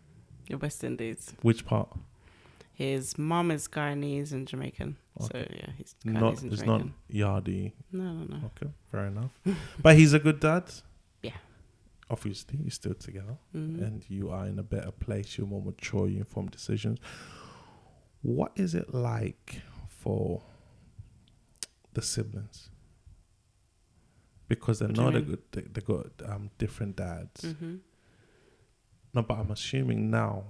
Speaker 2: Your West Indies.
Speaker 1: Which part?
Speaker 2: His mum is Guyanese and Jamaican. Okay. So, yeah, he's Guyanese and Jamaican.
Speaker 1: It's not Yardie.
Speaker 2: No.
Speaker 1: Okay, fair enough. But he's a good dad?
Speaker 2: Yeah.
Speaker 1: Obviously, you're still together. And you are in a better place. You're more mature. You inform decisions. What is it like for the siblings? Because they know they got different dads. No, but I'm assuming now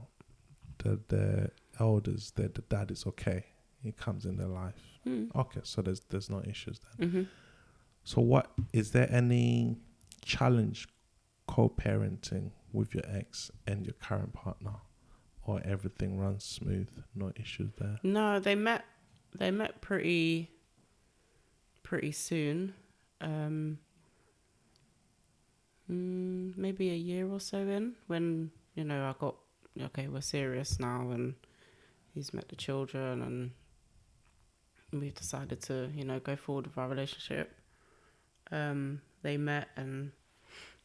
Speaker 1: that the elders, that the dad is okay. He comes in their life. Okay, so there's no issues then. So what is there any challenge co-parenting with your ex and your current partner, or everything runs smooth, no issues there?
Speaker 2: No, they met pretty soon. Maybe a year or so in, when I got, okay, we're serious now, and he's met the children, and we've decided to go forward with our relationship. They met, and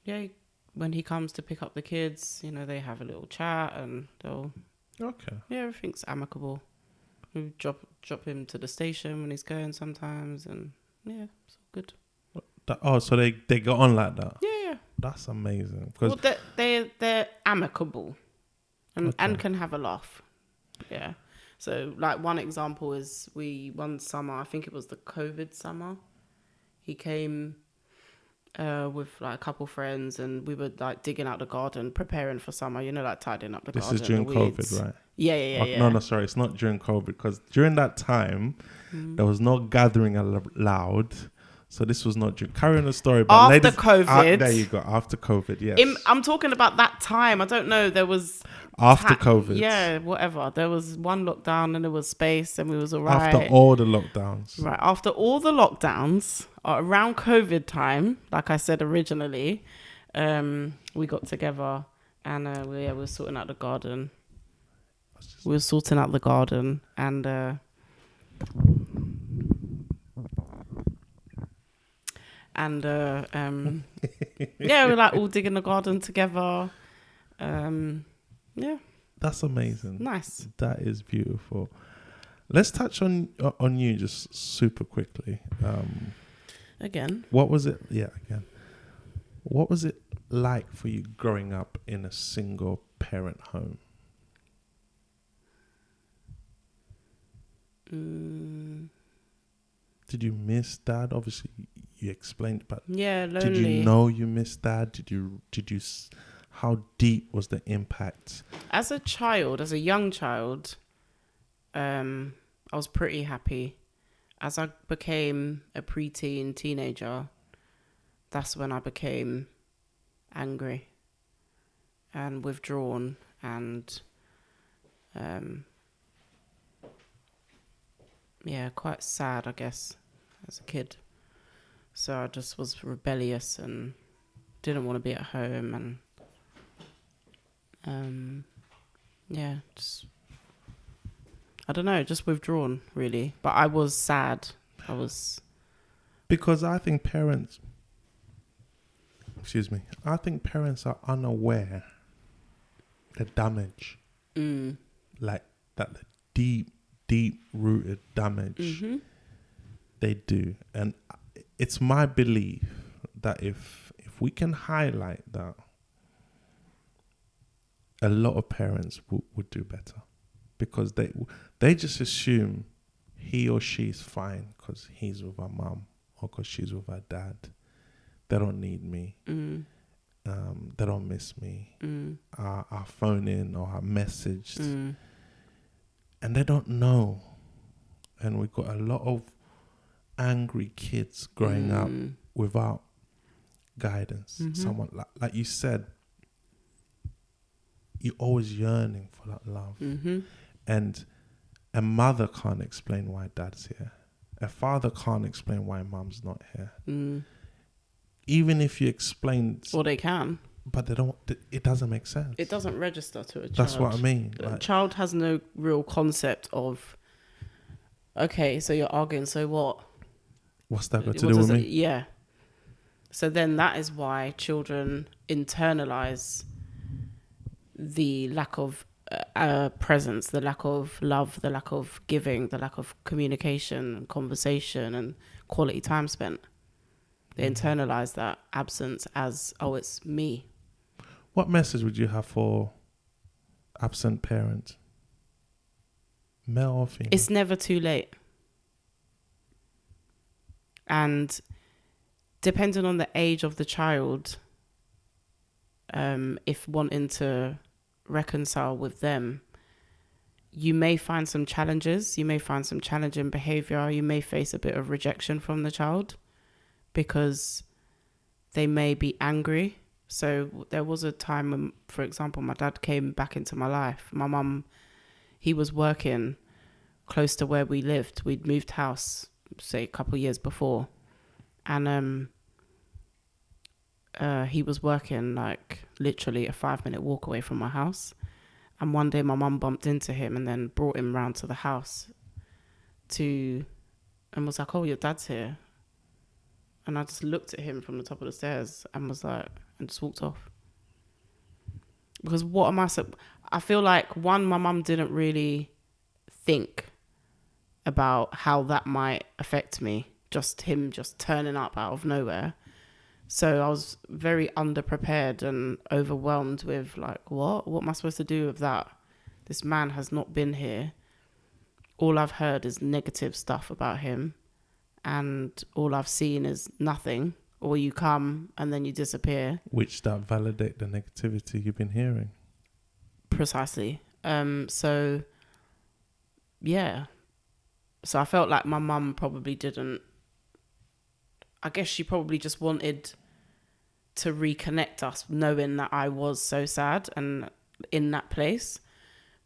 Speaker 2: yeah, when he comes to pick up the kids, they have a little chat, and they'll everything's amicable. We drop him to the station when he's going sometimes, and yeah, it's all good.
Speaker 1: So they go on like that?
Speaker 2: Yeah.
Speaker 1: That's amazing. Well,
Speaker 2: they're amicable and can have a laugh. Yeah. So, like, one example is one summer, I think it was the COVID summer, he came with like a couple friends, and we were like digging out the garden, preparing for summer, like tidying up the garden.
Speaker 1: This is during COVID, right?
Speaker 2: Yeah.
Speaker 1: No, sorry, it's not during COVID, because during that time, there was no gathering allowed. So this was not during. Carrying the story, but
Speaker 2: after COVID.
Speaker 1: There you go. After COVID, yes.
Speaker 2: I'm talking about that time. I don't know. There was
Speaker 1: after COVID.
Speaker 2: Yeah, whatever. There was one lockdown, and there was space, and we was all right.
Speaker 1: After all the lockdowns.
Speaker 2: Right. After all the lockdowns, around COVID time, like I said originally, we got together, and we were sorting out the garden. We were sorting out the garden, and yeah, we're like all digging the garden together. Yeah,
Speaker 1: that's amazing.
Speaker 2: Nice.
Speaker 1: That is beautiful. Let's touch on you just super quickly.
Speaker 2: Again.
Speaker 1: What was it? Yeah, again. What was it like for you growing up in a single parent home? Did you miss dad? Obviously, you explained, but
Speaker 2: yeah, lonely.
Speaker 1: Did you know you missed dad? Did you? How deep was the impact?
Speaker 2: As a young child, I was pretty happy. As I became a preteen, teenager, that's when I became angry and withdrawn, and quite sad, I guess, as a kid. So I just was rebellious and didn't want to be at home, and just, I don't know, just withdrawn, really. But I was sad.
Speaker 1: Because I think parents are unaware the damage, like that, the deep rooted damage they do. And it's my belief that if we can highlight that, a lot of parents would do better, because they just assume he or she's fine because he's with our mum or because she's with her dad, they don't need me. They don't miss me. I phone in or I messaged, and they don't know. And we've got a lot of angry kids growing up without guidance. Someone like you said, you're always yearning for that love. And a mother can't explain why dad's here. A father can't explain why mum's not here. Even if you explain,
Speaker 2: or they can,
Speaker 1: but they don't. It doesn't make sense.
Speaker 2: It doesn't register to a child.
Speaker 1: That's what I mean.
Speaker 2: A child has no real concept of, okay, so you're arguing, so what?
Speaker 1: What's that got to do with me?
Speaker 2: Yeah. So then that is why children internalize the lack of presence, the lack of love, the lack of giving, the lack of communication and conversation and quality time spent. They internalize that absence as, oh, it's me.
Speaker 1: What message would you have for absent parents? Male or female?
Speaker 2: It's never too late. And depending on the age of the child, if wanting to reconcile with them, you may find some challenges. You may find some challenging behavior. You may face a bit of rejection from the child because they may be angry. So there was a time when, for example, my dad came back into my life. My mum, he was working close to where we lived. We'd moved house, say, a couple of years before. And he was working like literally a 5-minute walk away from my house. And one day my mum bumped into him and then brought him round to the house and was like, oh, your dad's here. And I just looked at him from the top of the stairs and was like, and just walked off. Because I feel like, one, my mum didn't really think about how that might affect me. Just him just turning up out of nowhere. So I was very underprepared and overwhelmed with like, what am I supposed to do with that? This man has not been here. All I've heard is negative stuff about him. And all I've seen is nothing. Or you come and then you disappear.
Speaker 1: Which that validate the negativity you've been hearing.
Speaker 2: Precisely. So, yeah. So I felt like my mum probably didn't. I guess she probably just wanted to reconnect us, knowing that I was so sad and in that place,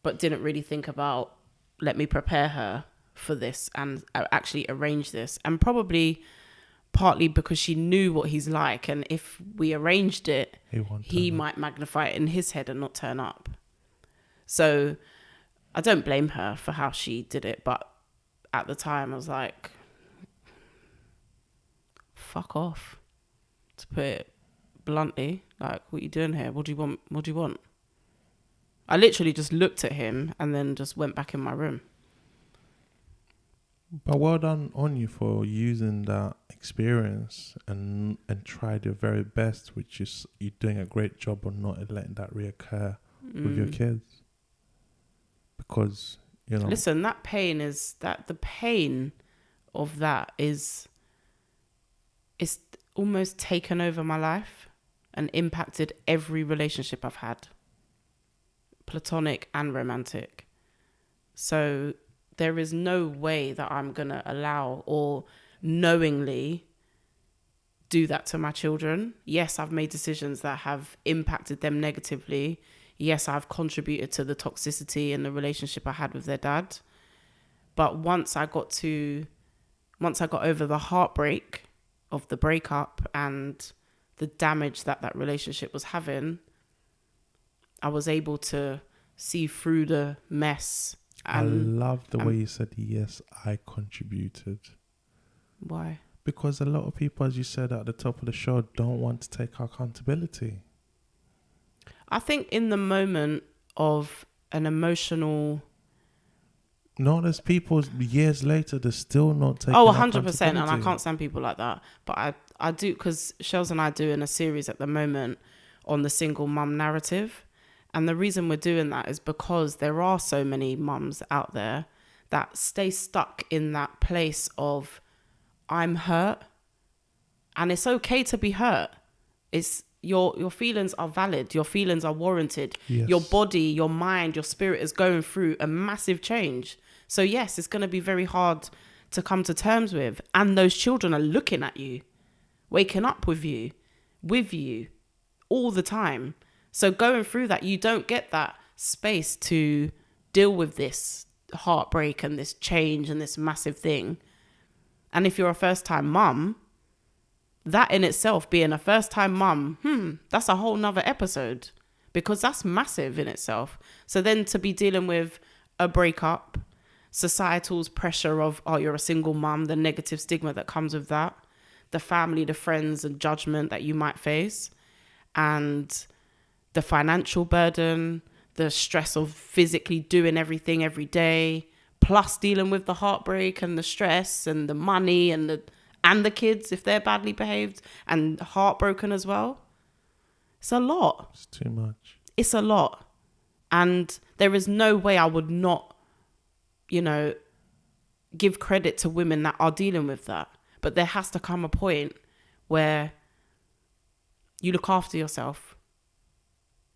Speaker 2: but didn't really think about, let me prepare her for this and actually arrange this. And probably partly because she knew what he's like, and if we arranged it, he might magnify it in his head and not turn up. So I don't blame her for how she did it, but at the time I was like, fuck off, to put it bluntly. Like, what are you doing here? What do you want? I literally just looked at him and then just went back in my room.
Speaker 1: But well done on you for using that experience and tried your very best, which is you're doing a great job on not letting that reoccur with your kids. Because, you know,
Speaker 2: listen, the pain of that is, it's almost taken over my life and impacted every relationship I've had, platonic and romantic. So there is no way that I'm going to allow or knowingly do that to my children. Yes, I've made decisions that have impacted them negatively. Yes, I've contributed to the toxicity in the relationship I had with their dad. But once I got over the heartbreak of the breakup and the damage that relationship was having, I was able to see through the mess.
Speaker 1: I love the way you said, yes, I contributed.
Speaker 2: Why?
Speaker 1: Because a lot of people, as you said at the top of the show, don't want to take accountability.
Speaker 2: I think in the moment of an emotional...
Speaker 1: No, there's people years later, they're still not taking
Speaker 2: 100%, and I can't stand people like that. But I do, because Shells and I are doing a series at the moment on the single mum narrative. And the reason we're doing that is because there are so many mums out there that stay stuck in that place of, I'm hurt, And it's okay to be hurt. It's your feelings are valid. Your feelings are warranted.
Speaker 1: Yes.
Speaker 2: Your body, your mind, your spirit is going through a massive change. So yes, it's going to be very hard to come to terms with. And those children are looking at you, waking up with you all the time. So going through that, you don't get that space to deal with this heartbreak and this change and this massive thing. And if you're a first-time mum, that in itself, being a first-time mum, that's a whole nother episode, because that's massive in itself. So then to be dealing with a breakup, societal's pressure of, oh, you're a single mum, the negative stigma that comes with that, the family, the friends and judgment that you might face, and the financial burden, the stress of physically doing everything every day, plus dealing with the heartbreak and the stress and the money and the kids if they're badly behaved and heartbroken as well. It's a lot.
Speaker 1: It's too much.
Speaker 2: It's a lot. And there is no way I would not, give credit to women that are dealing with that. But there has to come a point where you look after yourself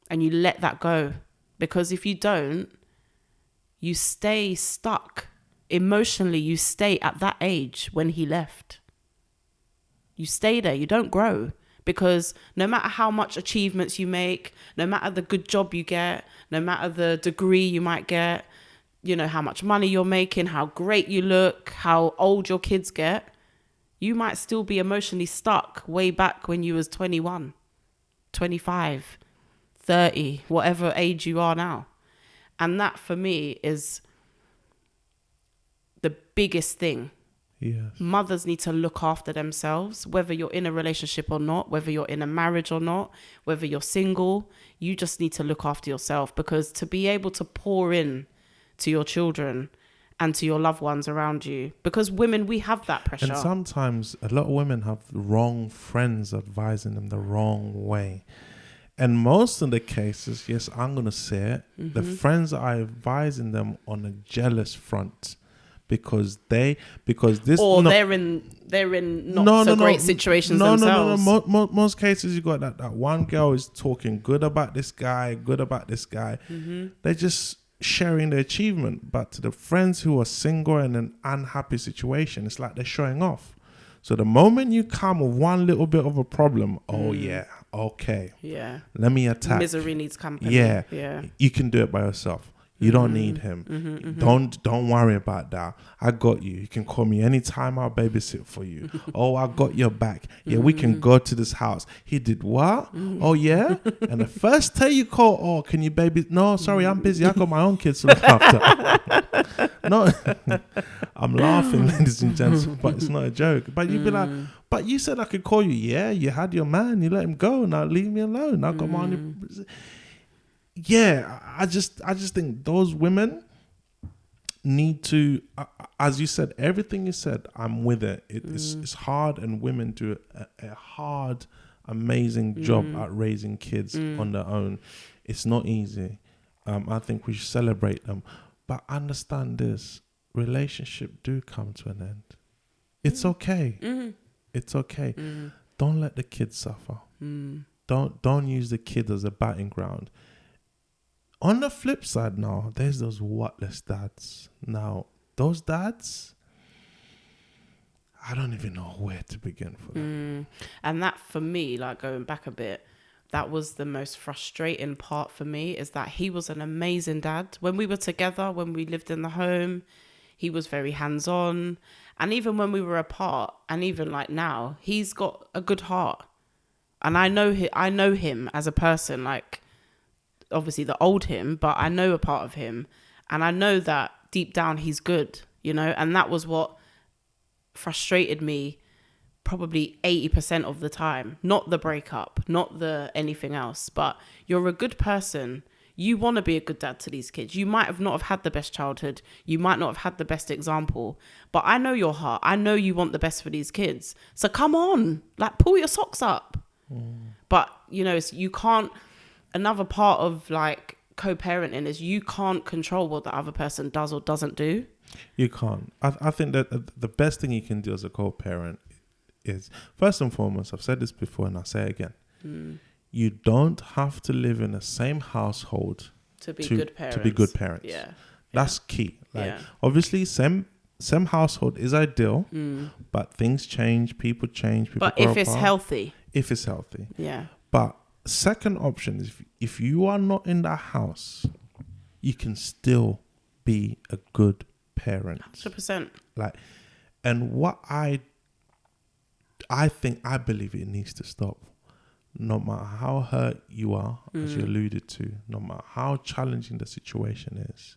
Speaker 2: and you let that go. Because if you don't, you stay stuck. Emotionally, you stay at that age when he left. You stay there. You don't grow. Because no matter how much achievements you make, no matter the good job you get, no matter the degree you might get, how much money you're making, how great you look, how old your kids get, you might still be emotionally stuck way back when you was 21, 25, 30, whatever age you are now. And that for me is the biggest thing.
Speaker 1: Yes.
Speaker 2: Mothers need to look after themselves, whether you're in a relationship or not, whether you're in a marriage or not, whether you're single, you just need to look after yourself, because to be able to pour in to your children and to your loved ones around you, because women, we have that pressure.
Speaker 1: And sometimes a lot of women have wrong friends advising them the wrong way. And most of the cases, yes, I'm going to say it, the friends are advising them on a jealous front. Because they're in not so great situations themselves. Most cases you got that one girl is talking good about this guy. They're just sharing their achievement, but to the friends who are single and in an unhappy situation, it's like they're showing off. So the moment you come with one little bit of a problem, let me attack.
Speaker 2: Misery needs company.
Speaker 1: Yeah, you can do it by yourself. You don't need him. Don't worry about that. I got you. You can call me anytime. I'll babysit for you. Oh, I got your back. Yeah, we can go to this house. He did what? Oh, yeah? And the first day you call, oh, can you baby? No, sorry, I'm busy. I got my own kids to look after. No, I'm laughing, ladies and gents, but it's not a joke. But you'd be like, but you said I could call you. Yeah, you had your man. You let him go. Now leave me alone. I got my own. Yeah, I just think those women need to, as you said, everything you said, I'm with it. It's hard, and women do a hard, amazing job at raising kids on their own. It's not easy. I think we should celebrate them. But understand this, relationships do come to an end. It's okay. It's okay. Don't let the kids suffer. Don't use the kid as a batting ground. On the flip side now, there's those whatless dads. Now, those dads, I don't even know where to begin for them.
Speaker 2: And that for me, like going back a bit, that was the most frustrating part for me, is that he was an amazing dad. When we were together, when we lived in the home, he was very hands-on. And even when we were apart, and even like now, he's got a good heart. And I know him as a person, like, obviously the old him, but I know a part of him, and I know that deep down he's good, and that was what frustrated me probably 80% of the time. Not the breakup, not the anything else, but you're a good person. You want to be a good dad to these kids. You might have not have had the best childhood. You might not have had the best example, but I know your heart. I know you want the best for these kids. So come on, like, pull your socks up. But, you can't. Another part of like co-parenting is you can't control what the other person does or doesn't do.
Speaker 1: You can't. I think that the best thing you can do as a co-parent is, first and foremost, I've said this before and I'll say it again. You don't have to live in the same household
Speaker 2: to be good parents.
Speaker 1: To be good parents.
Speaker 2: Yeah.
Speaker 1: That's key. Like, obviously, same household is ideal, but things change, people change, people
Speaker 2: But
Speaker 1: grow
Speaker 2: if it's
Speaker 1: apart.
Speaker 2: healthy.
Speaker 1: If it's healthy.
Speaker 2: Yeah.
Speaker 1: But second option is if you are not in that house, you can still be a good parent.
Speaker 2: 100%.
Speaker 1: Like, and what I believe it needs to stop. No matter how hurt you are, as you alluded to, no matter how challenging the situation is,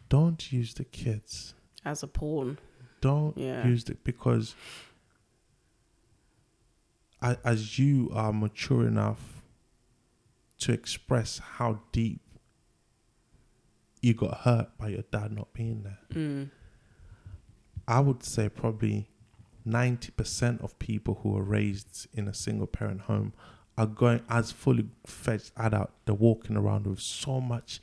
Speaker 1: don't use the kids
Speaker 2: as a pawn.
Speaker 1: Don't use it, because as you are mature enough to express how deep you got hurt by your dad not being there, I would say probably 90% of people who are raised in a single parent home are going as fully fledged adult. They're walking around with so much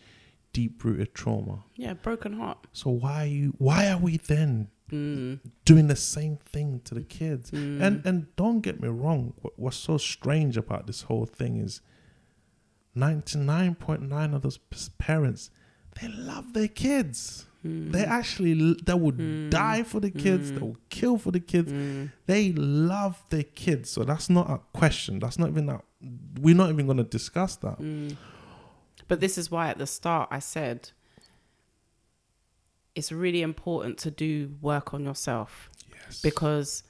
Speaker 1: deep rooted trauma.
Speaker 2: Yeah, broken heart.
Speaker 1: So why are we then doing the same thing to the kids? And don't get me wrong, what's so strange about this whole thing is 99.9 of those parents, they love their kids. They would die for the kids. They will kill for the kids. They love their kids. So that's not a question. That's not even that. We're not even going to discuss that.
Speaker 2: But this is why at the start I said it's really important to do work on yourself.
Speaker 1: Yes.
Speaker 2: Because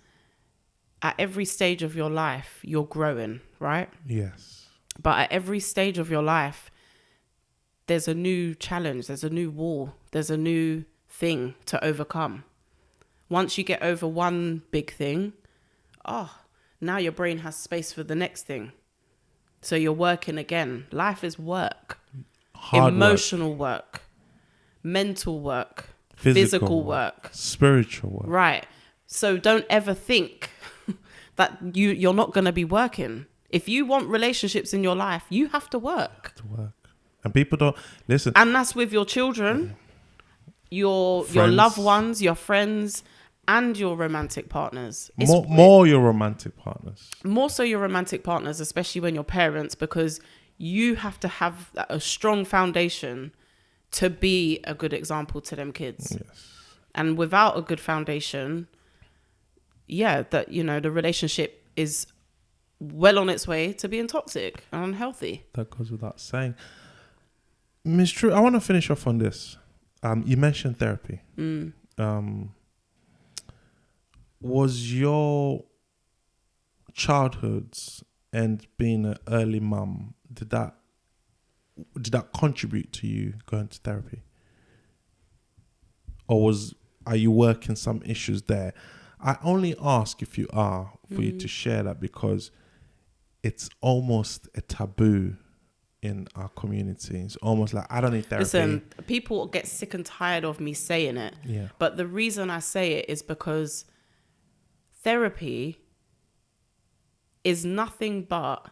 Speaker 2: at every stage of your life, you're growing, right?
Speaker 1: Yes.
Speaker 2: But at every stage of your life, there's a new challenge, there's a new wall, there's a new thing to overcome. Once you get over one big thing, now your brain has space for the next thing. So you're working again. Life is work.
Speaker 1: Hard
Speaker 2: emotional work, mental work, physical work,
Speaker 1: spiritual work.
Speaker 2: Right. So don't ever think that you're not going to be working. If you want relationships in your life, you have to work.
Speaker 1: And people don't listen.
Speaker 2: And that's with your children, your loved ones, your friends, and your romantic partners.
Speaker 1: More your romantic partners.
Speaker 2: More so your romantic partners, especially when you're parents, because you have to have a strong foundation to be a good example to them kids.
Speaker 1: Yes.
Speaker 2: And without a good foundation, the relationship is well on its way to being toxic and unhealthy.
Speaker 1: That goes without saying. Ms. True, I want to finish off on this. You mentioned therapy. Was your childhoods and being an early mum, did that contribute to you going to therapy? Or are you working some issues there? I only ask if you are, for you to share that, because it's almost a taboo in our community. It's almost like, I don't need therapy.
Speaker 2: Listen, people get sick and tired of me saying it.
Speaker 1: Yeah.
Speaker 2: But the reason I say it is because therapy is nothing but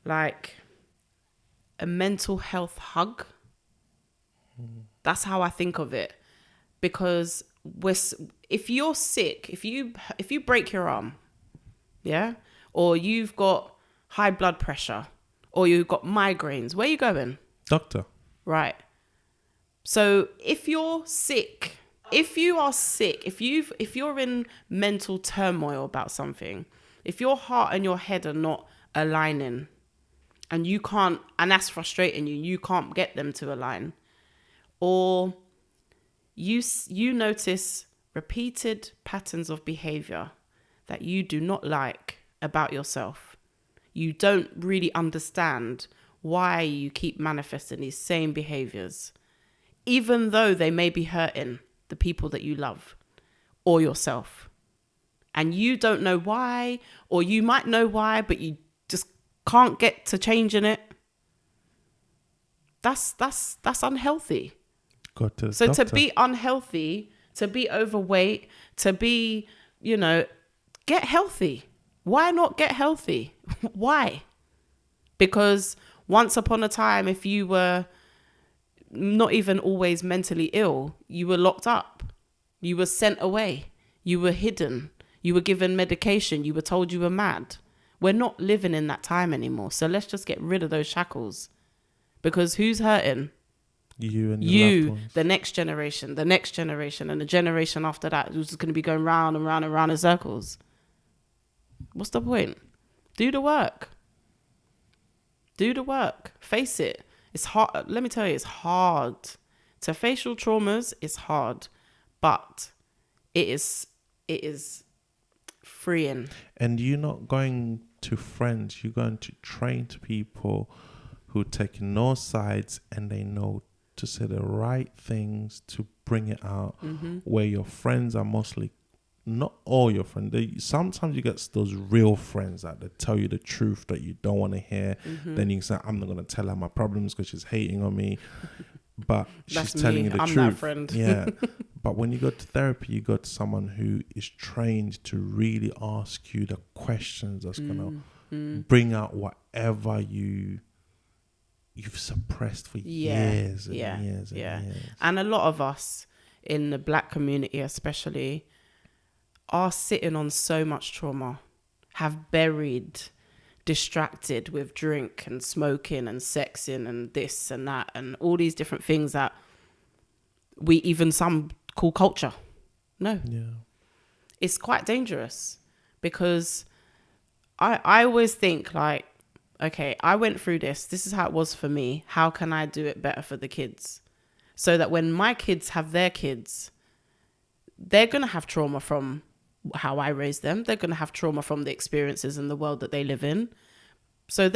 Speaker 2: like a mental health hug. That's how I think of it. Because if you're sick, if you break your arm, or you've got high blood pressure, or you've got migraines, where are you going?
Speaker 1: Doctor.
Speaker 2: Right. So if you're sick, if you're in mental turmoil about something, if your heart and your head are not aligning, and that's frustrating you can't get them to align, or you notice repeated patterns of behavior that you do not like about yourself. You don't really understand why you keep manifesting these same behaviors, even though they may be hurting the people that you love or yourself. And you don't know why, or you might know why, but you just can't get to changing it. That's unhealthy. To be unhealthy, to be overweight, to be, get healthy. Why not get healthy? Why? Because once upon a time, if you were not even always mentally ill, you were locked up. You were sent away. You were hidden. You were given medication. You were told you were mad. We're not living in that time anymore. So let's just get rid of those shackles. Because who's hurting?
Speaker 1: You and your loved ones.
Speaker 2: The next generation, and the generation after that, who's just going to be going round and round and round in circles. What's the point? Do the work. Do the work. Face it. It's hard. Let me tell you, it's hard. To facial traumas, it's hard. But it is freeing.
Speaker 1: And you're not going to friends. You're going to trained people who take no sides and they know to say the right things to bring it out. Where your friends are mostly, not all your friends. Sometimes you get those real friends that they tell you the truth that you don't want to hear. Then you can say, I'm not going to tell her my problems because she's hating on me. But she's telling you the truth.
Speaker 2: I'm that friend.
Speaker 1: Yeah. But when you go to therapy, you go to someone who is trained to really ask you the questions that's going to bring out whatever you've suppressed for years and years and years.
Speaker 2: And a lot of us in the Black community especially are sitting on so much trauma, have buried, distracted with drink and smoking and sexing and this and that and all these different things that we even some call culture. No.
Speaker 1: Yeah.
Speaker 2: It's quite dangerous because I always think like, okay, I went through this. This is how it was for me. How can I do it better for the kids? So that when my kids have their kids, they're going to have trauma from how I raised them. They're going to have trauma from the experiences in the world that they live in. So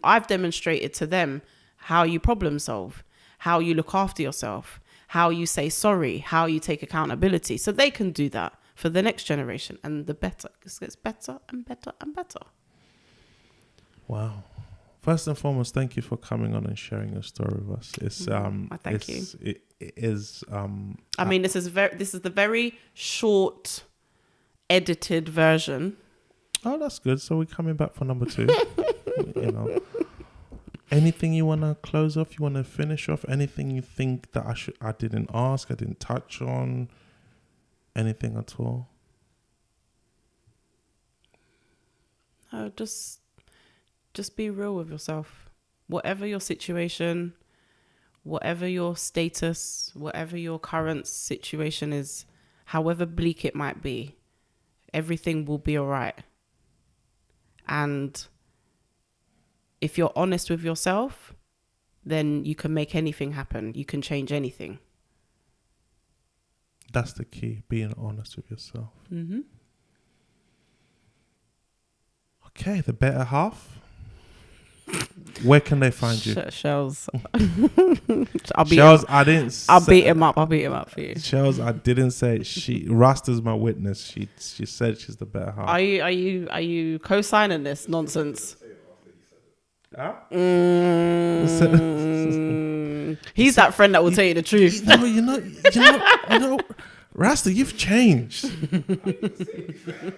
Speaker 2: I've demonstrated to them how you problem solve, how you look after yourself, how you say sorry, how you take accountability. So they can do that for the next generation. And it gets better and better and better.
Speaker 1: Wow. First and foremost, thank you for coming on and sharing your story with us.
Speaker 2: Thank you.
Speaker 1: It is.
Speaker 2: I mean, this is the very short, edited version.
Speaker 1: Oh, that's good. So we're coming back for number 2. Anything you want to close off? You want to finish off? Anything you think that I didn't ask, I didn't touch on? Anything at all?
Speaker 2: No, just be real with yourself. Whatever your situation, whatever your status, whatever your current situation is, however bleak it might be, everything will be all right. And if you're honest with yourself, then you can make anything happen. You can change anything.
Speaker 1: That's the key, being honest with yourself. Okay, the better half. Where can they find you?
Speaker 2: Shells.
Speaker 1: I'll beat him up for you. Shells, I didn't say Rasta's my witness. She said she's the better half.
Speaker 2: Are you co-signing this nonsense?
Speaker 1: Huh?
Speaker 2: He's that friend that will tell you the truth.
Speaker 1: You know, Rasta, you've changed.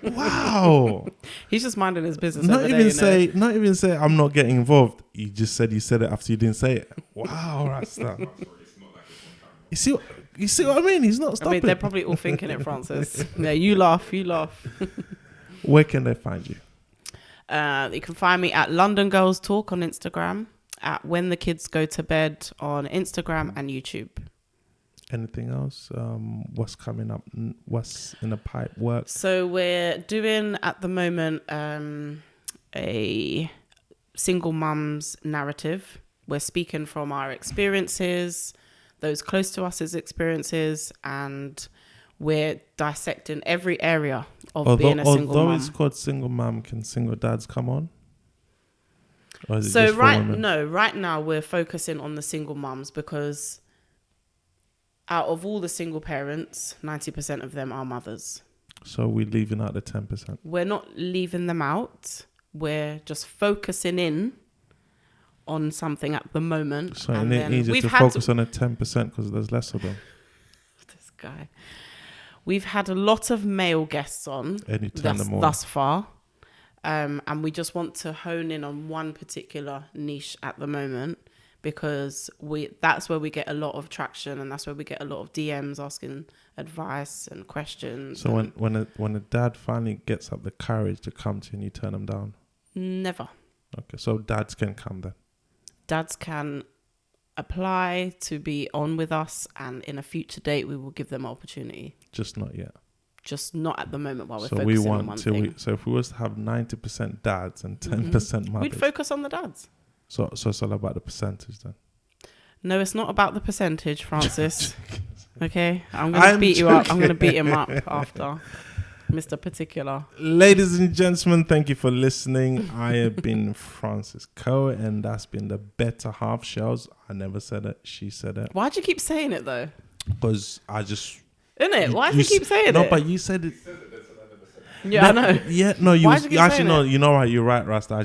Speaker 1: Wow.
Speaker 2: He's just minding his business.
Speaker 1: Not even say I'm not getting involved. You just said you said it after you didn't say it. Wow, Rasta. You see what I mean? He's not stopping.
Speaker 2: I mean, they're probably all thinking it, Francis. Yeah, you laugh.
Speaker 1: Where can they find you?
Speaker 2: You can find me at London Girls Talk on Instagram, at When the Kids Go to Bed on Instagram and YouTube.
Speaker 1: Anything else? What's coming up? What's in the pipe work?
Speaker 2: So we're doing at the moment a single mum's narrative. We're speaking from our experiences, those close to us' experiences, and we're dissecting every area of being a single mum.
Speaker 1: Although it's called single mum, can single dads come on? Or is it
Speaker 2: So
Speaker 1: just
Speaker 2: right now we're focusing on the single mums because out of all the single parents, 90% of them are mothers.
Speaker 1: So we're leaving out the 10%.
Speaker 2: We're not leaving them out. We're just focusing in on something at the moment.
Speaker 1: So it's easier to focus on the 10% because there's less of them.
Speaker 2: This guy. We've had a lot of male guests on thus far. And we just want to hone in on one particular niche at the moment because that's where we get a lot of traction, and that's where we get a lot of DMs asking advice and questions.
Speaker 1: So when a dad finally gets up the courage to come to you and you turn them down?
Speaker 2: Never.
Speaker 1: Okay, so dads can come then.
Speaker 2: Dads can apply to be on with us, and in a future date we will give them opportunity.
Speaker 1: Just not yet.
Speaker 2: Just not at the moment while we're
Speaker 1: So
Speaker 2: focusing on one thing.
Speaker 1: So if we was to have 90% dads and 10% mothers,
Speaker 2: we'd focus on the dads.
Speaker 1: So it's all about the percentage then.
Speaker 2: No, it's not about the percentage, Francis. Okay, I'm gonna beat you up. I'm gonna beat him up after, Mr. Particular.
Speaker 1: Ladies and gentlemen, thank you for listening. I have been Francis Coe, and that's been the Better Half Shells. I never said it. She said it.
Speaker 2: Why'd you keep saying it though?
Speaker 1: Because I just.
Speaker 2: Isn't it? Why do you keep saying it?
Speaker 1: No, but you said it.
Speaker 2: Yeah, I know.
Speaker 1: Yeah, no, you actually no.
Speaker 2: It?
Speaker 1: You know what? You're right, Rasta. I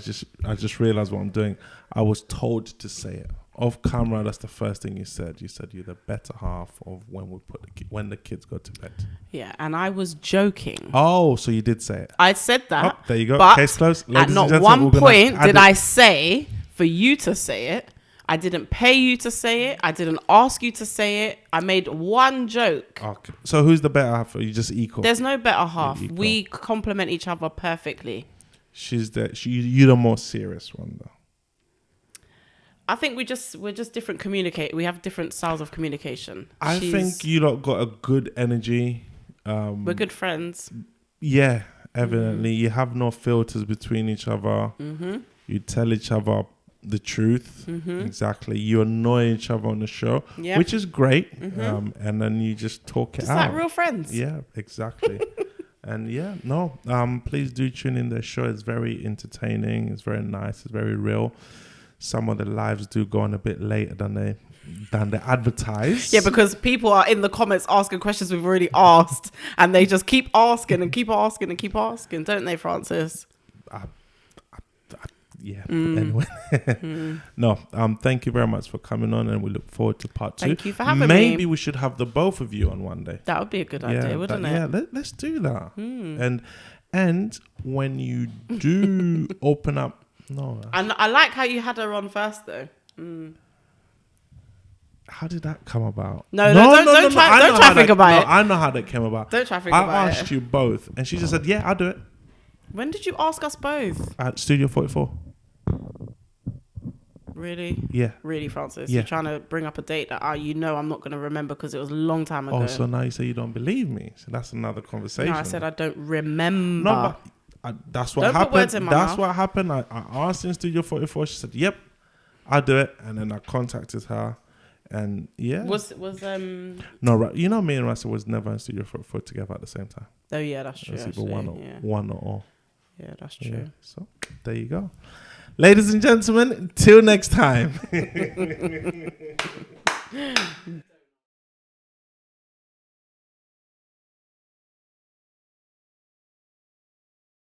Speaker 1: just realized what I'm doing. I was told to say it off camera. That's the first thing you said. You said you're the better half of when we put when the kids go to bed.
Speaker 2: Yeah, and I was joking.
Speaker 1: Oh, so you did say it.
Speaker 2: I said that.
Speaker 1: Oh, there you go.
Speaker 2: But
Speaker 1: case closed.
Speaker 2: At not one point did I say for you to say it. I didn't pay you to say it. I didn't ask you to say it. I made one joke.
Speaker 1: Okay. So who's the better half? Are you just equal?
Speaker 2: There's no better half. We complement each other perfectly.
Speaker 1: You're the more serious one though.
Speaker 2: I think we're just different communicate. We have different styles of communication.
Speaker 1: I think you lot got a good energy.
Speaker 2: We're good friends.
Speaker 1: Yeah, evidently. You have no filters between each other. Mm-hmm. You tell each other the truth. Mm-hmm. Exactly. You annoy each other on the show, which is great. Mm-hmm. And then you just talk it out.
Speaker 2: Just like real friends.
Speaker 1: Yeah, exactly. And please do tune in. The show is very entertaining. It's very nice. It's very real. Some of the lives do go on a bit later than they advertise.
Speaker 2: Yeah, because people are in the comments asking questions we've already asked, and they just keep asking and keep asking and keep asking, don't they, Francis?
Speaker 1: Yeah. Anyway, no. Thank you very much for coming on, and we look forward to part 2.
Speaker 2: Thank you for having me.
Speaker 1: Maybe we should have the both of you on one day.
Speaker 2: That would be a good idea, wouldn't it?
Speaker 1: Yeah, let's do that. And when you do open up,
Speaker 2: and I like how you had her on first, though.
Speaker 1: How did that come about?
Speaker 2: No, don't try to think about it.
Speaker 1: I know how that came about.
Speaker 2: Don't try to think about it.
Speaker 1: I asked you both, and she just said, "Yeah, I'll do it."
Speaker 2: When did you ask us both?
Speaker 1: At Studio 44.
Speaker 2: Really?
Speaker 1: Yeah.
Speaker 2: Really, Francis?
Speaker 1: Yeah.
Speaker 2: You're trying to bring up a date that I'm not going to remember because it was a long time ago.
Speaker 1: Oh, so now you say you don't believe me. So that's another conversation.
Speaker 2: No, I said I don't remember.
Speaker 1: No, but that's what happened. Put words in my mouth. What happened. I asked in Studio 44. She said, "Yep, I'll do it." And then I contacted her, and
Speaker 2: was
Speaker 1: no, right? You know, me and Russell was never in Studio 44 together at the same time.
Speaker 2: Oh yeah, that's true.
Speaker 1: It was either one or all.
Speaker 2: Yeah, that's true.
Speaker 1: Yeah. So there you go, ladies and gentlemen. Till next time.